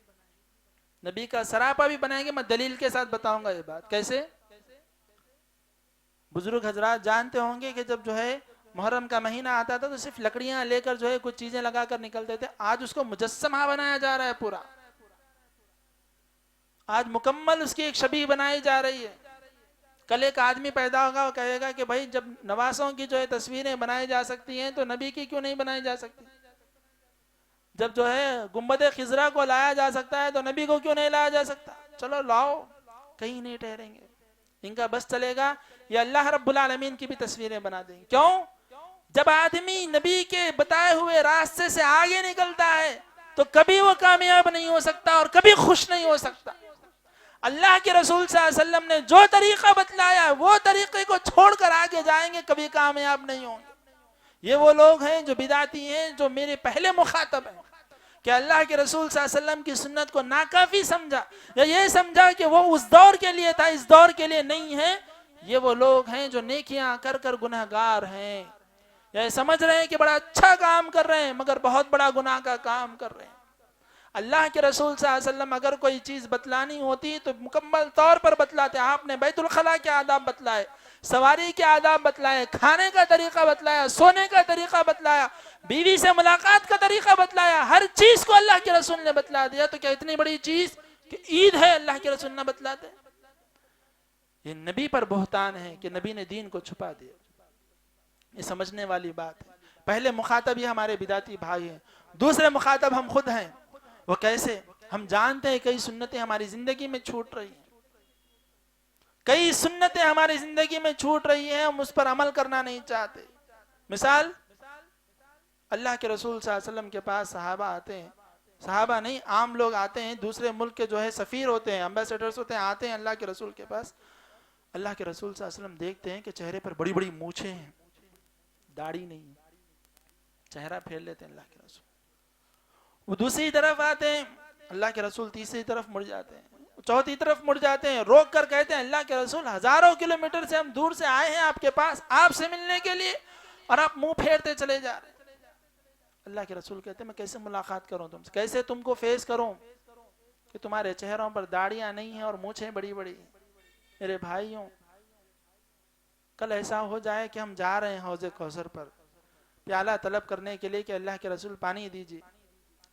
نبی کا سراپا بھی بنائیں گے۔ میں دلیل کے ساتھ بتاؤں گا یہ بات کیسے۔ بزرگ حضرات جانتے ہوں گے کہ جب جو ہے محرم کا مہینہ آتا تھا تو صرف لکڑیاں لے کر جو ہے کچھ چیزیں لگا کر نکلتے تھے۔ آج اس کو مجسمہ بنایا جا رہا ہے پورا، آج مکمل اس کی ایک شبیہ بنائی جا رہی ہے۔ کل ایک آدمی پیدا ہوگا، وہ کہے گا کہ بھائی جب نواسوں کی جو ہے تصویریں بنائی جا سکتی ہیں تو نبی کی کیوں نہیں بنائی جا سکتی؟ جب جو ہے گنبد خضرا کو لایا جا سکتا ہے تو نبی کو کیوں نہیں لایا جا سکتا؟ چلو لاؤ، کہیں نہیں ٹھہریں گے۔ ان کا بس چلے گا یا اللہ رب العالمین کی بھی تصویریں بنا دیں گے۔ کیوں؟ جب آدمی نبی کے بتائے ہوئے راستے سے آگے نکلتا ہے تو کبھی وہ کامیاب نہیں ہو سکتا اور کبھی خوش نہیں ہو سکتا۔ اللہ کے رسول صلی اللہ علیہ وسلم نے جو طریقہ بتلایا وہ طریقے کو چھوڑ کر آگے جائیں گے، کبھی کامیاب نہیں ہوں گے۔ یہ وہ لوگ ہیں جو بدعتی ہیں، جو میرے پہلے مخاطب ہیں کہ اللہ کے رسول صلی اللہ علیہ وسلم کی سنت کو ناکافی سمجھا یا یہ سمجھا کہ وہ اس دور کے لیے تھا، اس دور کے لیے نہیں ہے۔ یہ وہ لوگ ہیں جو نیکیاں کر کر گنہگار ہیں، یا یہ سمجھ رہے ہیں کہ بڑا اچھا کام کر رہے ہیں مگر بہت بڑا گناہ کا کام کر رہے ہیں۔ اللہ کے رسول صلی اللہ علیہ وسلم اگر کوئی چیز بتلانی ہوتی تو مکمل طور پر بتلاتے۔ آپ نے بیت الخلاء کے آداب بتلائے، سواری کے آداب بتلائے، کھانے کا طریقہ بتلایا، سونے کا طریقہ بتلایا، بیوی سے ملاقات کا طریقہ بتلایا، ہر چیز کو اللہ کے رسول نے بتلا دیا۔ تو کیا اتنی بڑی چیز کہ عید ہے اللہ کے رسول نہ بتلاتے؟ یہ نبی پر بہتان ہے کہ نبی نے دین کو چھپا دیا۔ یہ سمجھنے والی بات ہے۔ پہلے مخاطب یہ ہمارے بدعتی بھائی ہیں، دوسرے مخاطب ہم خود ہیں۔ وہ کیسے؟ ہم جانتے ہیں کئی سنتیں ہماری زندگی میں چھوٹ رہی ہیں، کئی سنتیں ہماری زندگی میں چھوٹ رہی ہیں، ہم اس پر عمل کرنا نہیں چاہتے۔ مثال، اللہ کے رسول صلی اللہ علیہ وسلم کے پاس صحابہ آتے ہیں، صحابہ نہیں عام لوگ آتے ہیں، دوسرے ملک کے جو ہے سفیر ہوتے ہیں، امبیسڈرز ہوتے ہیں، آتے ہیں اللہ کے رسول کے پاس. اللہ کے رسول صلی اللہ علیہ وسلم دیکھتے ہیں کہ چہرے پر بڑی بڑی مونچھیں ہیں، داڑھی نہیں، چہرہ پھیر لیتے ہیں اللہ کے رسول. وہ دوسری طرف آتے ہیں، اللہ کے رسول تیسری طرف مڑ جاتے ہیں، چوتھی طرف مڑ جاتے ہیں، روک کر کہتے ہیں اللہ کے رسول ہزاروں کلومیٹر سے ہم دور سے آئے ہیں آپ کے پاس آپ سے ملنے کے لیے، اور آپ منہ پھیرتے چلے جا رہے ہیں. اللہ کے رسول کہتے ہیں میں کیسے ملاقات کروں تم سے، کیسے تم کو فیس کروں کہ تمہارے چہروں پر داڑیاں نہیں ہیں اور مونچھیں بڑی بڑی ہیں. میرے بھائیوں، کل ایسا ہو جائے کہ ہم جا رہے ہیں حوض کوثر پر پیالہ طلب کرنے کے لیے کہ اللہ کے رسول پانی دیجیے،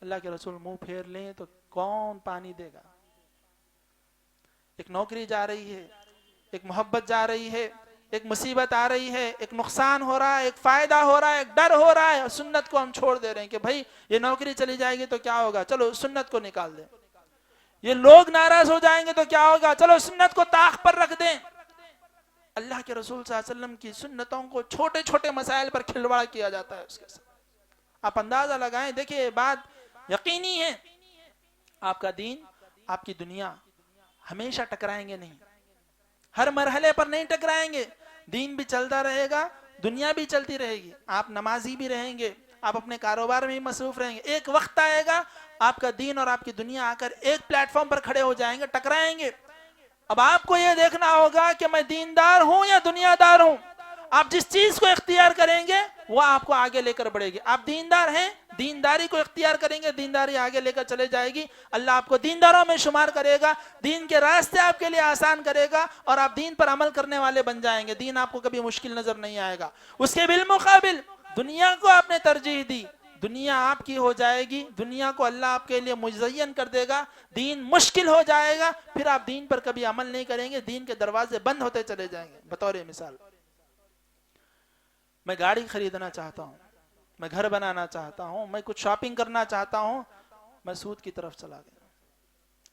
اللہ کے رسول منہ پھیر لیں تو کون پانی دے گا؟ ایک نوکری جا رہی ہے، ایک محبت جا رہی ہے، ایک مصیبت آ رہی ہے، ایک نقصان ہو رہا ہے، ایک فائدہ ہو رہا ہے، ایک ڈر ہو رہا ہے، اور سنت کو ہم چھوڑ دے رہے ہیں کہ بھائی یہ نوکری چلی جائے گی تو کیا ہوگا، چلو سنت کو نکال دیں. یہ لوگ ناراض ہو جائیں گے تو کیا ہوگا، چلو سنت کو طاق پر رکھ دیں. اللہ کے رسول صلی اللہ علیہ وسلم کی سنتوں کو چھوٹے چھوٹے مسائل پر کھلواڑ کیا جاتا ہے اس کے ساتھ. آپ اندازہ لگائیں، دیکھیں یہ بات یقینی ہے، آپ کا دین آپ کی دنیا ہمیشہ ٹکرائیں گے نہیں، ہر مرحلے پر نہیں ٹکرائیں گے. دین بھی چلتا رہے گا، دنیا بھی چلتی رہے گی، آپ نمازی بھی رہیں گے، آپ اپنے کاروبار میں بھی مصروف رہیں گے. ایک وقت آئے گا آپ کا دین اور آپ کی دنیا آ کر ایک پلیٹ فارم پر کھڑے ہو جائیں گے، ٹکرائیں گے. اب آپ کو یہ دیکھنا ہوگا کہ میں دیندار ہوں یا دنیا دار ہوں. آپ جس چیز کو اختیار کریں گے وہ آپ کو آگے لے کر بڑھے گی. آپ دیندار ہیں، دینداری کو اختیار کریں گے، دینداری آگے لے کر چلے جائے گی. اللہ آپ کو دینداروں میں شمار کرے گا، دین کے راستے آپ کے لیے آسان کرے گا، اور آپ دین پر عمل کرنے والے بن جائیں گے. دین آپ کو کبھی مشکل نظر نہیں آئے گا. اس کے بالمقابل دنیا کو آپ نے ترجیح دی، دنیا آپ کی ہو جائے گی، دنیا کو اللہ آپ کے لیے مزین کر دے گا، دین مشکل ہو جائے گا، پھر آپ دین پر کبھی عمل نہیں کریں گے، دین کے دروازے بند ہوتے چلے جائیں گے. بطور مثال، میں گاڑی خریدنا چاہتا ہوں، میں گھر بنانا چاہتا ہوں، میں کچھ شاپنگ کرنا چاہتا ہوں، میں سود کی طرف چلا گیا.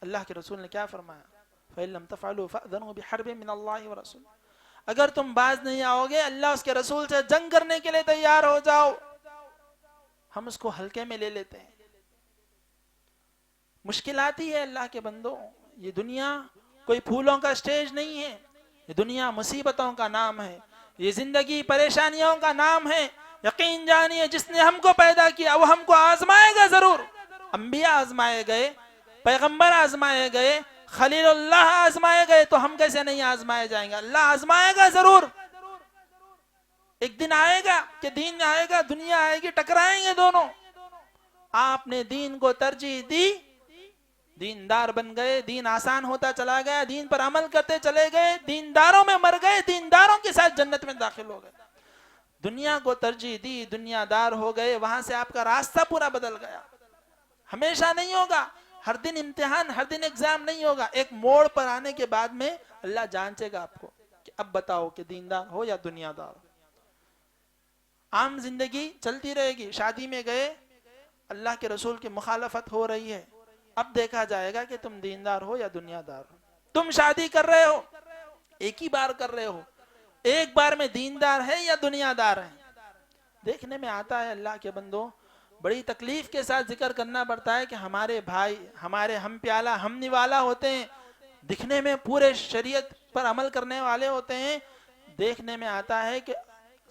اللہ کے رسول نے کیا فرمایا؟ فَإِن لَمْ تَفْعَلُوا فَأْذَنُوا بِحَرْبٍ مِّنَ اللَّهِ وَرَسُولِهِ. اگر تم باز نہیں آؤ گے، اللہ اس کے رسول سے جنگ کرنے کے لیے تیار ہو جاؤ. ہم اس کو ہلکے میں لے لیتے ہیں. مشکل آتی ہے اللہ کے بندوں، یہ دنیا کوئی پھولوں کا سٹیج نہیں ہے، یہ دنیا مصیبتوں کا نام ہے، یہ زندگی پریشانیوں کا نام ہے. یقین جانیے جس نے ہم کو پیدا کیا وہ ہم کو آزمائے گا ضرور. انبیاء آزمائے گئے، پیغمبر آزمائے گئے، خلیل اللہ آزمائے گئے، تو ہم کیسے نہیں آزمائے جائیں گے؟ اللہ آزمائے گا ضرور. ایک دن آئے گا کہ دین آئے گا، دنیا آئے گی، ٹکرائیں گے دونوں. آپ نے دین کو ترجیح دی، دیندار بن گئے، دین آسان ہوتا چلا گیا، دین پر عمل کرتے چلے گئے، دینداروں میں مر گئے، دینداروں کے ساتھ جنت میں داخل ہو گئے. دنیا کو ترجیح دی، دنیا دار ہو گئے، وہاں سے آپ کا راستہ پورا بدل گیا. ہمیشہ نہیں ہوگا، ہر دن امتحان، ہر دن ایگزام نہیں ہوگا. ایک موڑ پر آنے کے بعد میں اللہ جانچے گا آپ کو کہ اب بتاؤ کہ دیندار ہو یا دنیا دار. عام زندگی چلتی رہے گی. شادی میں گئے، اللہ کے رسول کی مخالفت ہو رہی ہے، اب دیکھا جائے گا کہ تم دیندار ہو یا دنیا دار ہو. تم شادی کر رہے ہو، ایک ہی بار کر رہے ہو، ایک بار میں دیندار ہے یا دنیا دار ہے. دیکھنے میں آتا ہے اللہ کے بندوں، بڑی تکلیف کے ساتھ ذکر کرنا پڑتا ہے کہ ہمارے بھائی، ہمارے ہم پیالہ ہم نوالا ہوتے ہیں، دکھنے میں پورے شریعت پر عمل کرنے والے ہوتے ہیں. دیکھنے میں آتا ہے کہ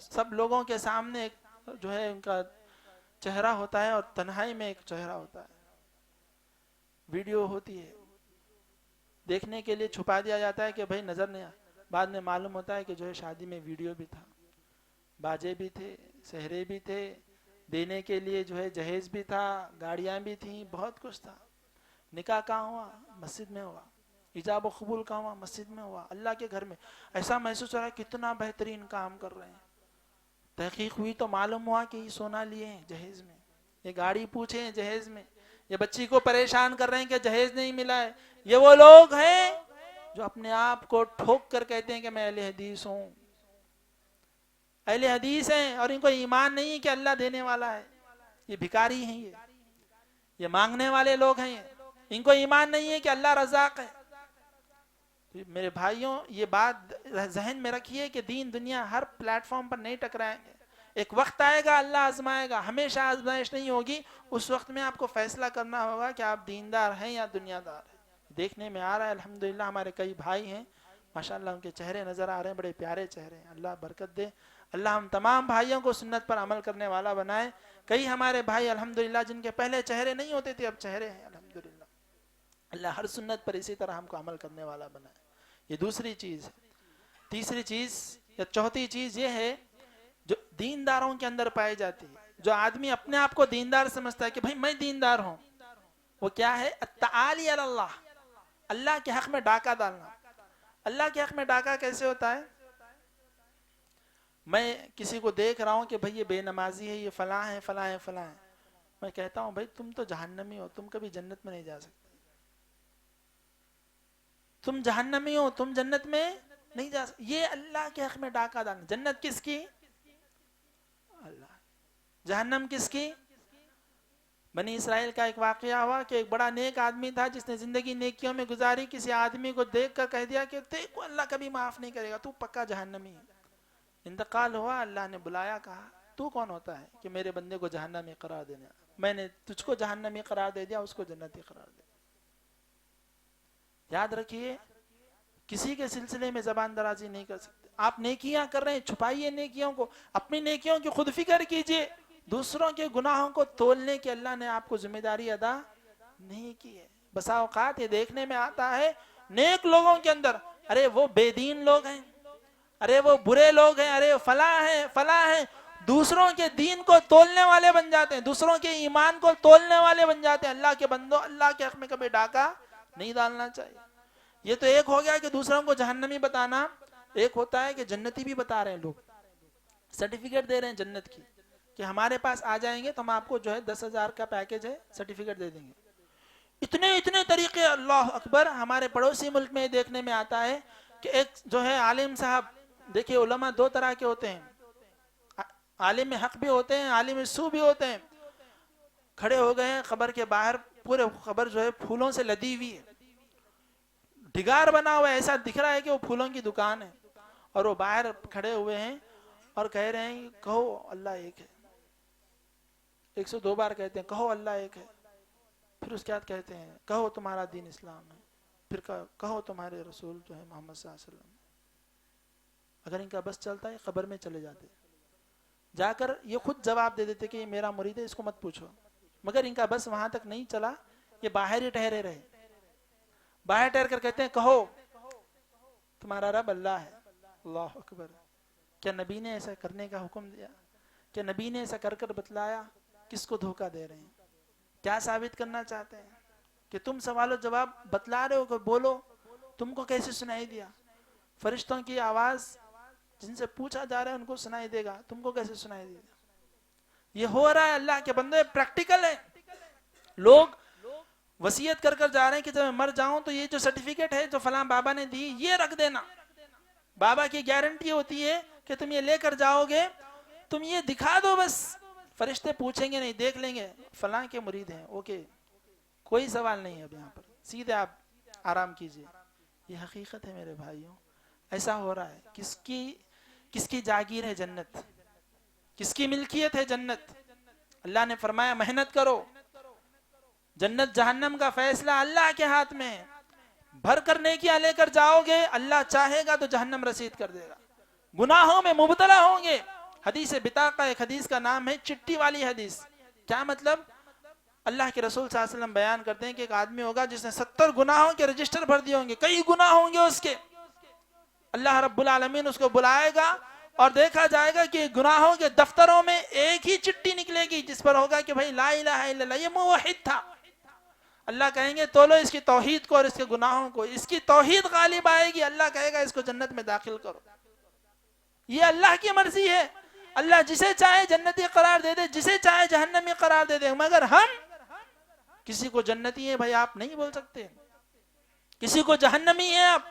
سب لوگوں کے سامنے جو ہے ان کا چہرہ ہوتا ہے اور تنہائی میں ایک چہرہ ہوتا ہے. ویڈیو ہوتی ہے، دیکھنے کے لیے چھپا دیا جاتا ہے کہ بھائی نظر نہیں آ. بعد میں معلوم ہوتا ہے کہ جو ہے شادی میں ویڈیو بھی تھا، باجے بھی تھے، سہرے بھی تھے، دینے کے لیے جو ہے جہیز بھی تھا، گاڑیاں بھی تھیں، بہت کچھ تھا. نکاح کہاں ہوا؟ مسجد میں ہوا. ایجاب و قبول کہاں ہوا؟ مسجد میں ہوا، اللہ کے گھر میں. ایسا محسوس ہو رہا ہے کتنا بہترین کام کر رہے ہیں. تحقیق ہوئی تو معلوم ہوا کہ یہ سونا لیے ہیں جہیز میں، یہ گاڑی پوچھے ہیں جہیز میں، یہ بچی کو پریشان کر رہے ہیں کہ جہیز نہیں ملا ہے. یہ وہ لوگ ہیں جو اپنے آپ کو ٹھوک کر کہتے ہیں کہ میں اہل حدیث ہوں، اہل حدیث ہیں، اور ان کو ایمان نہیں ہے کہ اللہ دینے والا ہے. یہ بھکاری ہیں، یہ مانگنے والے لوگ ہیں، ان کو ایمان نہیں ہے کہ اللہ رزاق ہے. میرے بھائیوں، یہ بات ذہن میں رکھیے کہ دین دنیا ہر پلیٹ فارم پر نہیں ٹکرائیں گے. ایک وقت آئے گا اللہ آزمائے گا، ہمیشہ آزمائش نہیں ہوگی. اس وقت میں آپ کو فیصلہ کرنا ہوگا کہ آپ دیندار ہیں یا دنیا دار ہیں. دیکھنے میں آ رہا ہے الحمدللہ ہمارے کئی بھائی ہیں ماشاءاللہ، ان کے چہرے نظر آ رہے ہیں، بڑے پیارے چہرے ہیں. اللہ برکت دے، اللہ ہم تمام بھائیوں کو سنت پر عمل کرنے والا بنائے. کئی ہمارے بھائی الحمدللہ جن کے پہلے چہرے نہیں ہوتے تھے اب چہرے ہیں الحمدللہ. اللہ ہر سنت پر اسی طرح ہم کو عمل کرنے والا بنائے. یہ دوسری چیز ہے. تیسری چیز یا چوتھی چیز یہ ہے جو دینداروں کے اندر پائی جاتی ہے. جو آدمی اپنے آپ کو دیندار سمجھتا ہے کہ بھائی میں دیندار ہوں، وہ کیا ہے؟ التعالی علی اللہ، اللہ کے حق میں ڈاکہ ڈالنا. اللہ کے حق میں ڈاکہ کیسے ہوتا ہے؟ میں کسی کو دیکھ رہا ہوں کہ بھئی یہ بے نمازی ہے، یہ فلاں ہے فلاں ہے فلاں ہے، میں کہتا ہوں بھائی تم تو جہنمی ہو، تم کبھی جنت میں نہیں جا سکتے. تم جہنمی ہو، تم جنت میں نہیں جا سکتے. یہ اللہ کے حق میں ڈاکہ ڈالنا. جنت کس کی؟ اللہ. جہنم کس کی؟ بنی اسرائیل کا ایک واقعہ ہوا کہ ایک بڑا نیک آدمی تھا جس نے زندگی نیکیوں میں گزاری. کسی آدمی کو دیکھ کر کہہ دیا کہ دیکھو اللہ کبھی معاف نہیں کرے گا، تو پکا جہنمی ہے. انتقال ہوا، اللہ نے بلایا، کہا تو کون ہوتا ہے کہ میرے بندے کو جہنمی قرار دینا؟ میں نے تجھ کو جہنمی قرار دے دیا، اس کو جنتی قرار دے دیا. یاد رکھیے کسی کے سلسلے میں زبان درازی نہیں کر سکتے. آپ نیکیاں کر رہے ہیں، چھپائیے نیکیوں کو، اپنی نیکیوں کی خود فکر کیجئے. دوسروں کے گناہوں کو تولنے کی اللہ نے آپ کو ذمہ داری ادا نہیں کی ہے. بسا اوقات یہ دیکھنے میں آتا ہے نیک لوگوں کے اندر ارے وہ بے دین لوگ ہیں، ارے وہ برے لوگ ہیں، ارے فلاں ہیں فلاں ہیں، دوسروں کے دین کو تولنے والے بن جاتے ہیں، دوسروں کے ایمان کو تولنے والے بن جاتے ہیں. اللہ کے بندو، اللہ کے حق میں کبھی ڈاکہ نہیں ڈالنا چاہیے. یہ تو ایک ہو گیا کہ دوسروں کو جہنمی بتانا، ایک ہوتا ہے کہ جنتی بھی بتا رہے ہیں. لوگ سرٹیفکیٹ دے رہے ہیں جنت کی کہ ہمارے پاس آ جائیں گے تو ہم آپ کو جو ہے 10,000 کا پیکیج ہے، سرٹیفکیٹ دے دیں گے. اتنے طریقے، اللہ اکبر. ہمارے پڑوسی ملک میں دیکھنے میں آتا ہے کہ ایک جو ہے عالم صاحب، دیکھیے علماء دو طرح کے ہوتے ہیں، عالم حق بھی ہوتے ہیں، عالم سو بھی ہوتے ہیں. کھڑے ہو گئے ہیں قبر کے باہر، پورے قبر جو ہے پھولوں سے لدی ہوئی ہے، ڈھگار بنا ہوا ہے، ایسا دکھ رہا ہے کہ وہ پھولوں کی دکان ہے. اور وہ باہر کھڑے ہوئے ہیں اور کہہ رہے ہیں کہو اللہ ایک ہے. 102 بار کہتے ہیں کہو اللہ ایک ہے. پھر اس کے بعد کہتے ہیں کہو تمہارا دین اسلام ہے. پھر کہو تمہارے رسول جو ہے محمد صلی اللہ علیہ وسلم. اگر ان کا بس چلتا ہے قبر میں چلے جاتے، جا کر یہ خود جواب دے دیتے کہ یہ میرا مرید ہے، اس کو مت پوچھو. مگر ان کا بس وہاں تک نہیں چلا، یہ باہر ہی ٹھہرے رہے. باہر ٹھہر کر کہتے ہیں کہو تمہارا رب اللہ ہے. اللہ اکبر. کیا نبی نے ایسا کرنے کا حکم دیا؟ کیا نبی نے ایسا کر کر بتلایا؟ کس کو دھوکہ دے رہے ہیں؟ کیا ثابت کرنا چاہتے ہیں کہ تم سوال و جواب بتلا رہے ہو کہ بولو؟ تم کو کیسے سنائی دیا؟ فرشتوں کی آواز جن سے پوچھا جا رہا ہے ان کو سنائی دے گا، تم کو کیسے سنائی دے گا؟ یہ ہو رہا ہے اللہ کے بندے، پریکٹیکل ہے. لوگ وصیت کر کر جا رہے ہیں کہ جب میں مر جاؤں تو یہ جو سرٹیفکیٹ ہے جو فلاں بابا نے دی یہ رکھ دینا. بابا کی گارنٹی ہوتی ہے کہ تم یہ لے کر جاؤ گے، تم یہ دکھا دو بس. فرشتے پوچھیں گے نہیں، دیکھ لیں گے فلاں کے مرید ہیں، اوکے کوئی سوال نہیں ہے. اب یہاں پر سیدھے آپ آرام کیجئے. یہ حقیقت ہے میرے بھائیوں، ایسا ہو رہا ہے. کس کی جاگیر ہے جنت؟ کس کی ملکیت ہے جنت؟ اللہ نے فرمایا محنت کرو. جنت جہنم کا فیصلہ اللہ کے ہاتھ میں ہے. بھر کر نیکیاں لے کر جاؤ گے، اللہ چاہے گا تو جہنم رسید کر دے گا. گناہوں میں مبتلا ہوں گے. حدیث بطاقہ، ایک حدیث کا نام ہے چٹی والی حدیث. کیا مطلب؟ اللہ کے رسول صلی اللہ علیہ وسلم بیان کرتے ہیں کہ ایک آدمی ہوگا جس نے 70 گناہوں کے رجسٹر بھر دیے ہوں گے، کئی گناہ ہوں گے اس کے. اللہ رب العالمین اس کو بلائے گا اور دیکھا جائے گا کہ گناہوں کے دفتروں میں ایک ہی چٹی نکلے گی جس پر ہوگا کہ بھائی لا الہ الا اللہ، یہ موحد تھا. اللہ کہیں گے تولو اس کی توحید کو اور اس کے گناہوں کو، اس کی توحید غالب آئے گی. اللہ کہے گا اس کو جنت میں داخل کرو. یہ اللہ کی مرضی ہے. اللہ جسے چاہے جنتی قرار دے دے، جسے چاہے جہنمی قرار دے دے. مگر ہم کسی کو جنتی ہے بھائی آپ نہیں بول سکتے، کسی کو جہنمی ہے آپ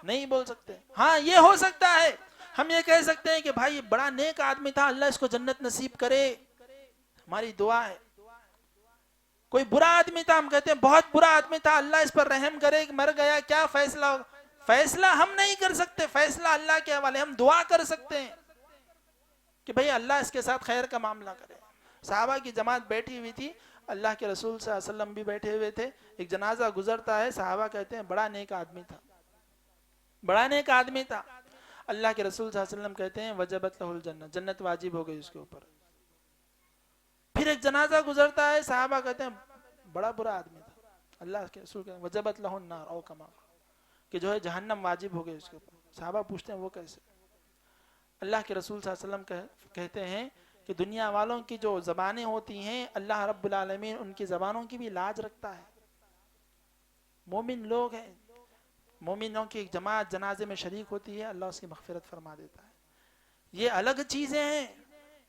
نہیں بول سکتے. ہاں یہ ہو سکتا ہے ہم یہ کہہ سکتے ہیں کہ بھائی بڑا نیک آدمی تھا، اللہ اس کو جنت نصیب کرے، ہماری دعا ہے. کوئی برا آدمی تھا، ہم کہتے ہیں بہت برا آدمی تھا، اللہ اس پر رحم کرے، مر گیا کیا فیصلہ ہوگا؟ فیصلہ ہم نہیں کر سکتے، فیصلہ اللہ کے حوالے. ہم دعا کر سکتے ہیں کہ بھئی اللہ اس کے ساتھ خیر کا معاملہ کرے. صحابہ کی جماعت بیٹھی ہوئی تھی, اللہ کے رسول صلی اللہ علیہ وسلم بھی بیٹھے ہوئے تھے, ایک جنازہ گزرتا ہے, صحابہ کہتے ہیں بڑا نیک آدمی تھا, بڑا نیک آدمی تھا. اللہ کے رسول صلی اللہ علیہ وسلم کہتے ہیں وجبت لہ الجنہ, جنت واجب ہو گئی اس کے اوپر. پھر ایک جنازہ گزرتا ہے, صحابہ کہتے ہیں بڑا برا آدمی تھا, اللہ کے رسول کہتے ہیں وجبت لہ النار او کما, کہ جو ہے جہنم واجب ہو گئی اس کے اوپر. صحابہ پوچھتے ہیں وہ کیسے؟ اللہ کے رسول صلی اللہ علیہ وسلم کہتے ہیں کہ دنیا والوں کی جو زبانیں ہوتی ہیں اللہ رب العالمین ان کی زبانوں کی بھی لاج رکھتا ہے. مومن لوگ ہیں, مومنوں کی ایک جماعت جنازے میں شریک ہوتی ہے, اللہ اس کی مغفرت فرما دیتا ہے. یہ الگ چیزیں ہیں,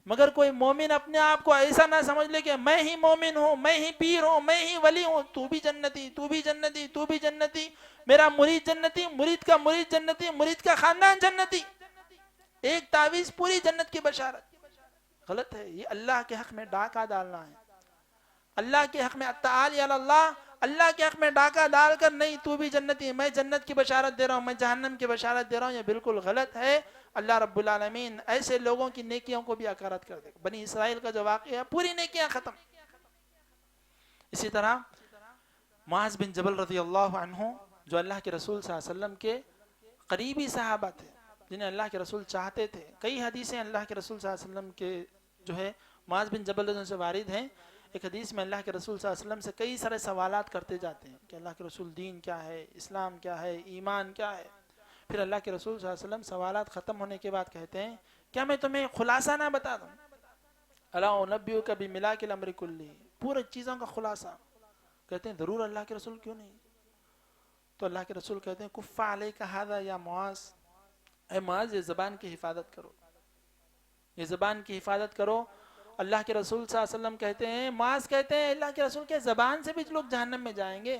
مگر کوئی مومن اپنے آپ کو ایسا نہ سمجھ لے کہ میں ہی مومن ہوں, میں ہی پیر ہوں, میں ہی ولی ہوں, تو بھی جنتی, تو بھی جنتی, تو بھی جنتی, میرا مرید جنتی, مرید کا مرید جنتی, مرید کا خاندان جنتی, ایک تعویذ پوری جنت کی بشارت. غلط ہے, یہ اللہ کے حق میں ڈاکہ ڈالنا ہے. اللہ کے حق میں التعالی علی اللہ, اللہ کے حق میں ڈاکہ ڈال کر نہیں تو بھی جنتی, میں جنت کی بشارت دے رہا ہوں, میں جہنم کی بشارت دے رہا ہوں, یہ بالکل غلط ہے. اللہ رب العالمین ایسے لوگوں کی نیکیوں کو بھی اکارت کر دے گا. بنی اسرائیل کا جو واقعہ ہے پوری نیکیاں ختم. اسی طرح معاذ بن جبل رضی اللہ عنہ جو اللہ کے رسول صلی اللہ علیہ وسلم کے قریبی صحابہ تھے, جنہیں اللہ کے رسول چاہتے تھے. کئی حدیثیں اللہ کے رسول صلی اللہ علیہ وسلم کے جو ہے معاذ بن جبل رضی اللہ عنہ سے وارد ہیں. ایک حدیث میں اللہ کے رسول صلی اللہ علیہ وسلم سے کئی سارے سوالات کرتے جاتے ہیں کہ اللہ کے رسول دین کیا ہے, اسلام کیا ہے, ایمان کیا ہے. پھر اللہ کے رسول صلی اللہ علیہ وسلم سوالات ختم ہونے کے بعد کہتے ہیں کیا میں تمہیں خلاصہ نہ بتا دوں؟ الا انبئک بملاک الامر کلی, پورے چیزوں کا خلاصہ. کہتے ہیں ضرور اللہ کے رسول, کیوں نہیں. تو اللہ کے رسول کہتے ہیں کف علیک ھذا یا معاذ, اے معاذ یہ زبان کی حفاظت کرو, یہ زبان کی حفاظت کرو. اللہ کے رسول صلی اللہ علیہ وسلم کہتے ہیں, معاذ کہتے ہیں اللہ کے رسول کے زبان سے بھی لوگ جہنم میں جائیں گے؟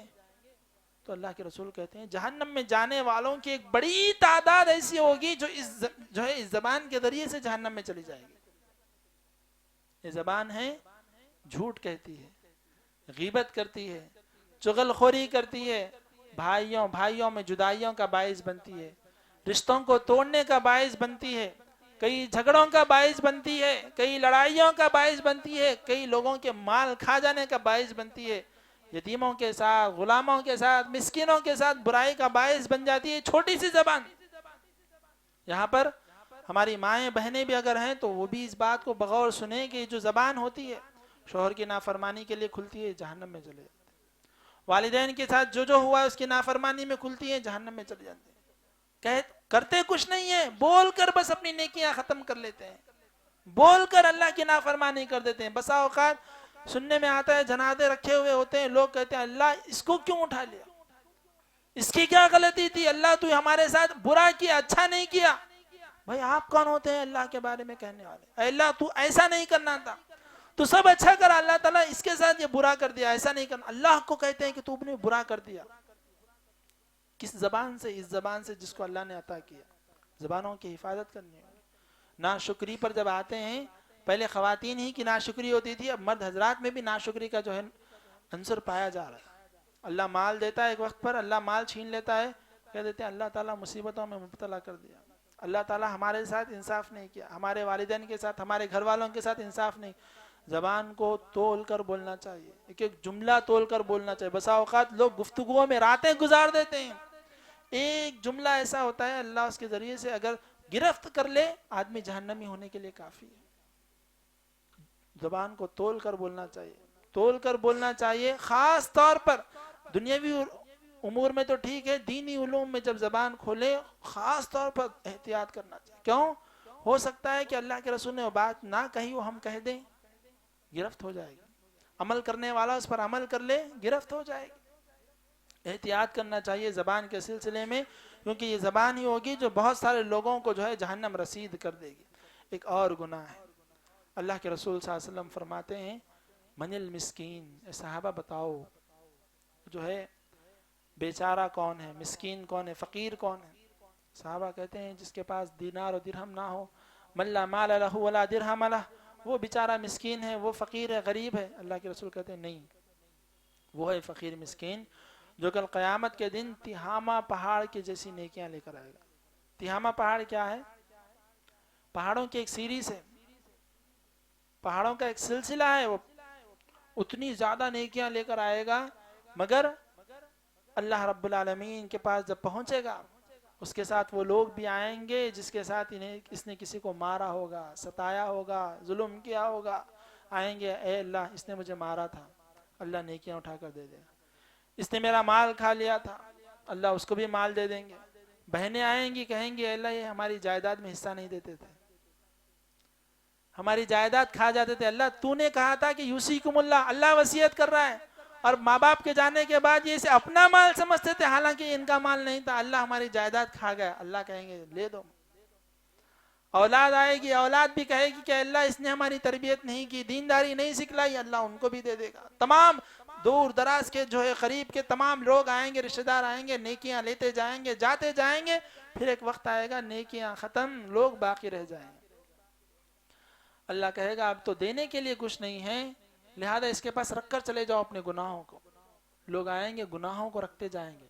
تو اللہ کے رسول کہتے ہیں جہنم میں جانے والوں کی ایک بڑی تعداد ایسی ہوگی جو اس زبان کے ذریعے سے جہنم میں چلی جائے گی. یہ زبان ہے جھوٹ کہتی ہے, غیبت کرتی ہے, چغل خوری کرتی ہے, بھائیوں میں جدائیوں کا باعث بنتی ہے, رشتوں کو توڑنے کا باعث بنتی ہے, کئی جھگڑوں کا باعث بنتی ہے, کئی لڑائیوں کا باعث بنتی ہے, کئی لوگوں کے مال کھا جانے کا باعث بنتی ہے, یتیموں کے ساتھ, غلاموں کے ساتھ, مسکینوں کے ساتھ برائی کا باعث بن جاتی ہے. چھوٹی سی زبان. یہاں پر ہماری مائیں بہنیں بھی اگر ہیں تو وہ بھی اس بات کو بغور سنیں کہ جو زبان ہوتی ہے شوہر کی نافرمانی کے لیے کھلتی ہے, جہنم میں چلے جاتے ہیں. والدین کے ساتھ جو ہوا ہے اس کی نافرمانی میں کھلتی ہے, جہنم میں چلے جاتے ہیں. کرتے کچھ نہیں ہے, بول کر بس اپنی نیکیاں ختم کر لیتے ہیں, بول کر اللہ کی نافرمانی کر دیتے ہیں. بسا اوقات سننے میں آتا ہے جنازے رکھے ہوئے ہوتے ہیں, لوگ کہتے ہیں اللہ اس کو کیوں اٹھا لیا, اس کی کیا غلطی تھی, اللہ تو ہمارے ساتھ برا کیا, اچھا نہیں کیا. بھائی آپ کون ہوتے ہیں اللہ کے بارے میں کہنے والے؟ اے اللہ تو ایسا نہیں کرنا تھا, تو سب اچھا کر, اللہ تعالیٰ اس کے ساتھ یہ برا کر دیا, ایسا نہیں کرنا. اللہ کو کہتے ہیں کہ تو نے برا کر دیا. کس زبان سے؟ اس زبان سے جس کو اللہ نے عطا کیا. زبانوں کی حفاظت کرنی ہوگی. ناشکری پر جب آتے ہیں, پہلے خواتین ہی کی ناشکری ہوتی تھی, اب مرد حضرات میں بھی ناشکری کا جو ہے عنصر پایا جا رہا ہے. اللہ مال دیتا ہے ایک وقت پر, اللہ مال چھین لیتا ہے, کہہ دیتے ہیں اللہ تعالیٰ مصیبتوں میں مبتلا کر دیا, اللہ تعالیٰ ہمارے ساتھ انصاف نہیں کیا, ہمارے والدین کے ساتھ, ہمارے گھر والوں کے ساتھ انصاف نہیں. زبان کو تول کر بولنا چاہیے, ایک ایک جملہ تول کر بولنا چاہیے. بسا اوقات لوگ گفتگوؤں میں راتیں گزار دیتے ہیں, ایک جملہ ایسا ہوتا ہے اللہ اس کے ذریعے سے اگر گرفت کر لے آدمی جہنمی ہونے کے لیے کافی ہے. زبان کو تول کر بولنا چاہیے, تول کر بولنا چاہیے. خاص طور پر دنیاوی امور میں تو ٹھیک ہے, دینی علوم میں جب زبان کھولے خاص طور پر احتیاط کرنا چاہیے. کیوں؟ ہو سکتا ہے کہ اللہ کے رسول نے وہ بات نہ کہی وہ ہم کہہ دیں, گرفت ہو جائے گی. عمل کرنے والا اس پر عمل کر لے, گرفت ہو جائے گی. احتیاط کرنا چاہیے زبان کے سلسلے میں, کیونکہ یہ زبان ہی ہوگی جو بہت سارے لوگوں کو جو ہے جہنم رسید کر دے گی. ایک اور گناہ ہے. اللہ کے رسول صلی اللہ علیہ وسلم فرماتے ہیں من المسکین, صحابہ بتاؤ جو ہے بیچارہ کون ہے, مسکین کون ہے, فقیر کون ہے؟ صحابہ کہتے ہیں جس کے پاس دینار و درہم نہ ہو, من لا مال لہ ولا درہم لہ, وہ بیچارہ مسکین ہے, وہ فقیر ہے, غریب ہے. اللہ کے رسول کہتے ہیں نہیں, وہ ہے فقیر مسکین جو کل قیامت کے دن تہامہ پہاڑ کی جیسی نیکیاں لے کر آئے گا. تہامہ پہاڑ کیا ہے؟ پہاڑوں کی ایک سیریز ہے, پہاڑوں کا ایک سلسلہ ہے، وہ اتنی زیادہ نیکیاں لے کر آئے گا، مگر اللہ رب العالمین کے پاس جب پہنچے گا اس کے ساتھ وہ لوگ بھی آئیں گے جس کے ساتھ اس نے کسی کو مارا ہوگا، ستایا ہوگا، ظلم کیا ہوگا. آئیں گے، اے اللہ اس نے مجھے مارا تھا، اللہ نیکیاں اٹھا کر دے دے گا. اس نے میرا مال کھا لیا تھا، اللہ اس کو بھی مال دے دیں گے. بہنیں آئیں گی، کہیں گے اللہ یہ ہماری جائیداد میں حصہ نہیں دیتے تھے، ہماری جائیداد کھا جاتے تھے، اللہ تو نے کہا تھا کہ یوصیکم اللہ، اللہ وصیت کر رہا ہے، اور ماں باپ کے جانے کے بعد یہ اسے اپنا مال سمجھتے تھے، حالانکہ ان کا مال نہیں تھا، اللہ ہماری جائیداد کھا گیا. اللہ کہیں گے لے دو. اولاد آئے گی، اولاد بھی کہے گی کہ اللہ اس نے ہماری تربیت نہیں کی، دینداری نہیں سکھلائی، اللہ ان کو بھی دے دے گا. تمام دور دراز کے جو ہے قریب کے تمام لوگ آئیں گے، رشتہ دار آئیں گے، نیکیاں لیتے جائیں گے، جاتے جائیں گے. پھر ایک وقت آئے گا نیکیاں ختم، لوگ باقی رہ جائیں گے. اللہ کہے گا اب تو دینے کے لیے کچھ نہیں ہے، لہذا اس کے پاس رکھ کر چلے جاؤ اپنے گناہوں کو. لوگ آئیں گے، گناہوں کو رکھتے جائیں گے،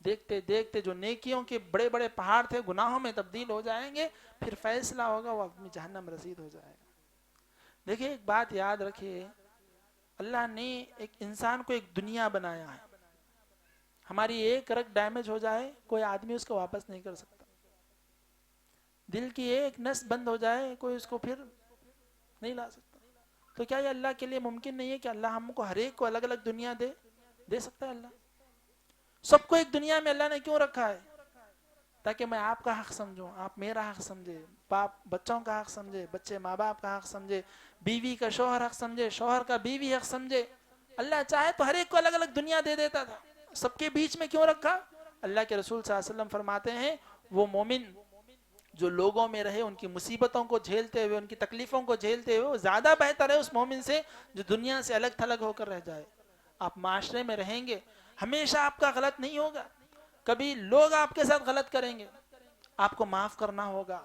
دیکھتے دیکھتے جو نیکیوں کے بڑے بڑے پہاڑ تھے گناہوں میں تبدیل ہو جائیں گے. پھر فیصلہ ہوگا، وہ اپنی جہنم رسید ہو جائے گا. دیکھیے ایک بات یاد رکھیے، اللہ نے ایک انسان کو ایک دنیا بنایا ہے. ہماری ایک رگ ڈیمیج ہو جائے کوئی آدمی اس کو واپس نہیں کر سکتا. دل کی ایک نس بند ہو جائے کوئی اس کو پھر نہیں لا سکتا. تو کیا یہ اللہ کے لیے ممکن نہیں ہے کہ اللہ ہم کو ہر ایک کو الگ الگ دنیا دے سکتا ہے؟ اللہ سب کو ایک دنیا میں اللہ نے کیوں رکھا ہے؟ تاکہ میں آپ کا حق سمجھوں، آپ میرا حق سمجھے، باپ بچوں کا حق سمجھے، بچے ماں باپ کا حق سمجھے، بیوی کا شوہر حق سمجھے، شوہر کا بیوی حق سمجھے. اللہ چاہے تو ہر ایک کو الگ الگ دنیا دے دیتا تھا، سب کے بیچ میں کیوں رکھا؟ اللہ کے رسول صلی اللہ علیہ وسلم فرماتے ہیں وہ مومن جو لوگوں میں رہے، ان کی مصیبتوں کو جھیلتے ہوئے، ان کی تکلیفوں کو جھیلتے ہوئے، وہ زیادہ بہتر ہے اس مومن سے جو دنیا سے الگ تھلگ ہو کر رہ جائے. آپ معاشرے میں رہیں گے، ہمیشہ آپ کا غلط نہیں ہوگا، کبھی لوگ آپ کے ساتھ غلط کریں گے، آپ کو معاف کرنا ہوگا،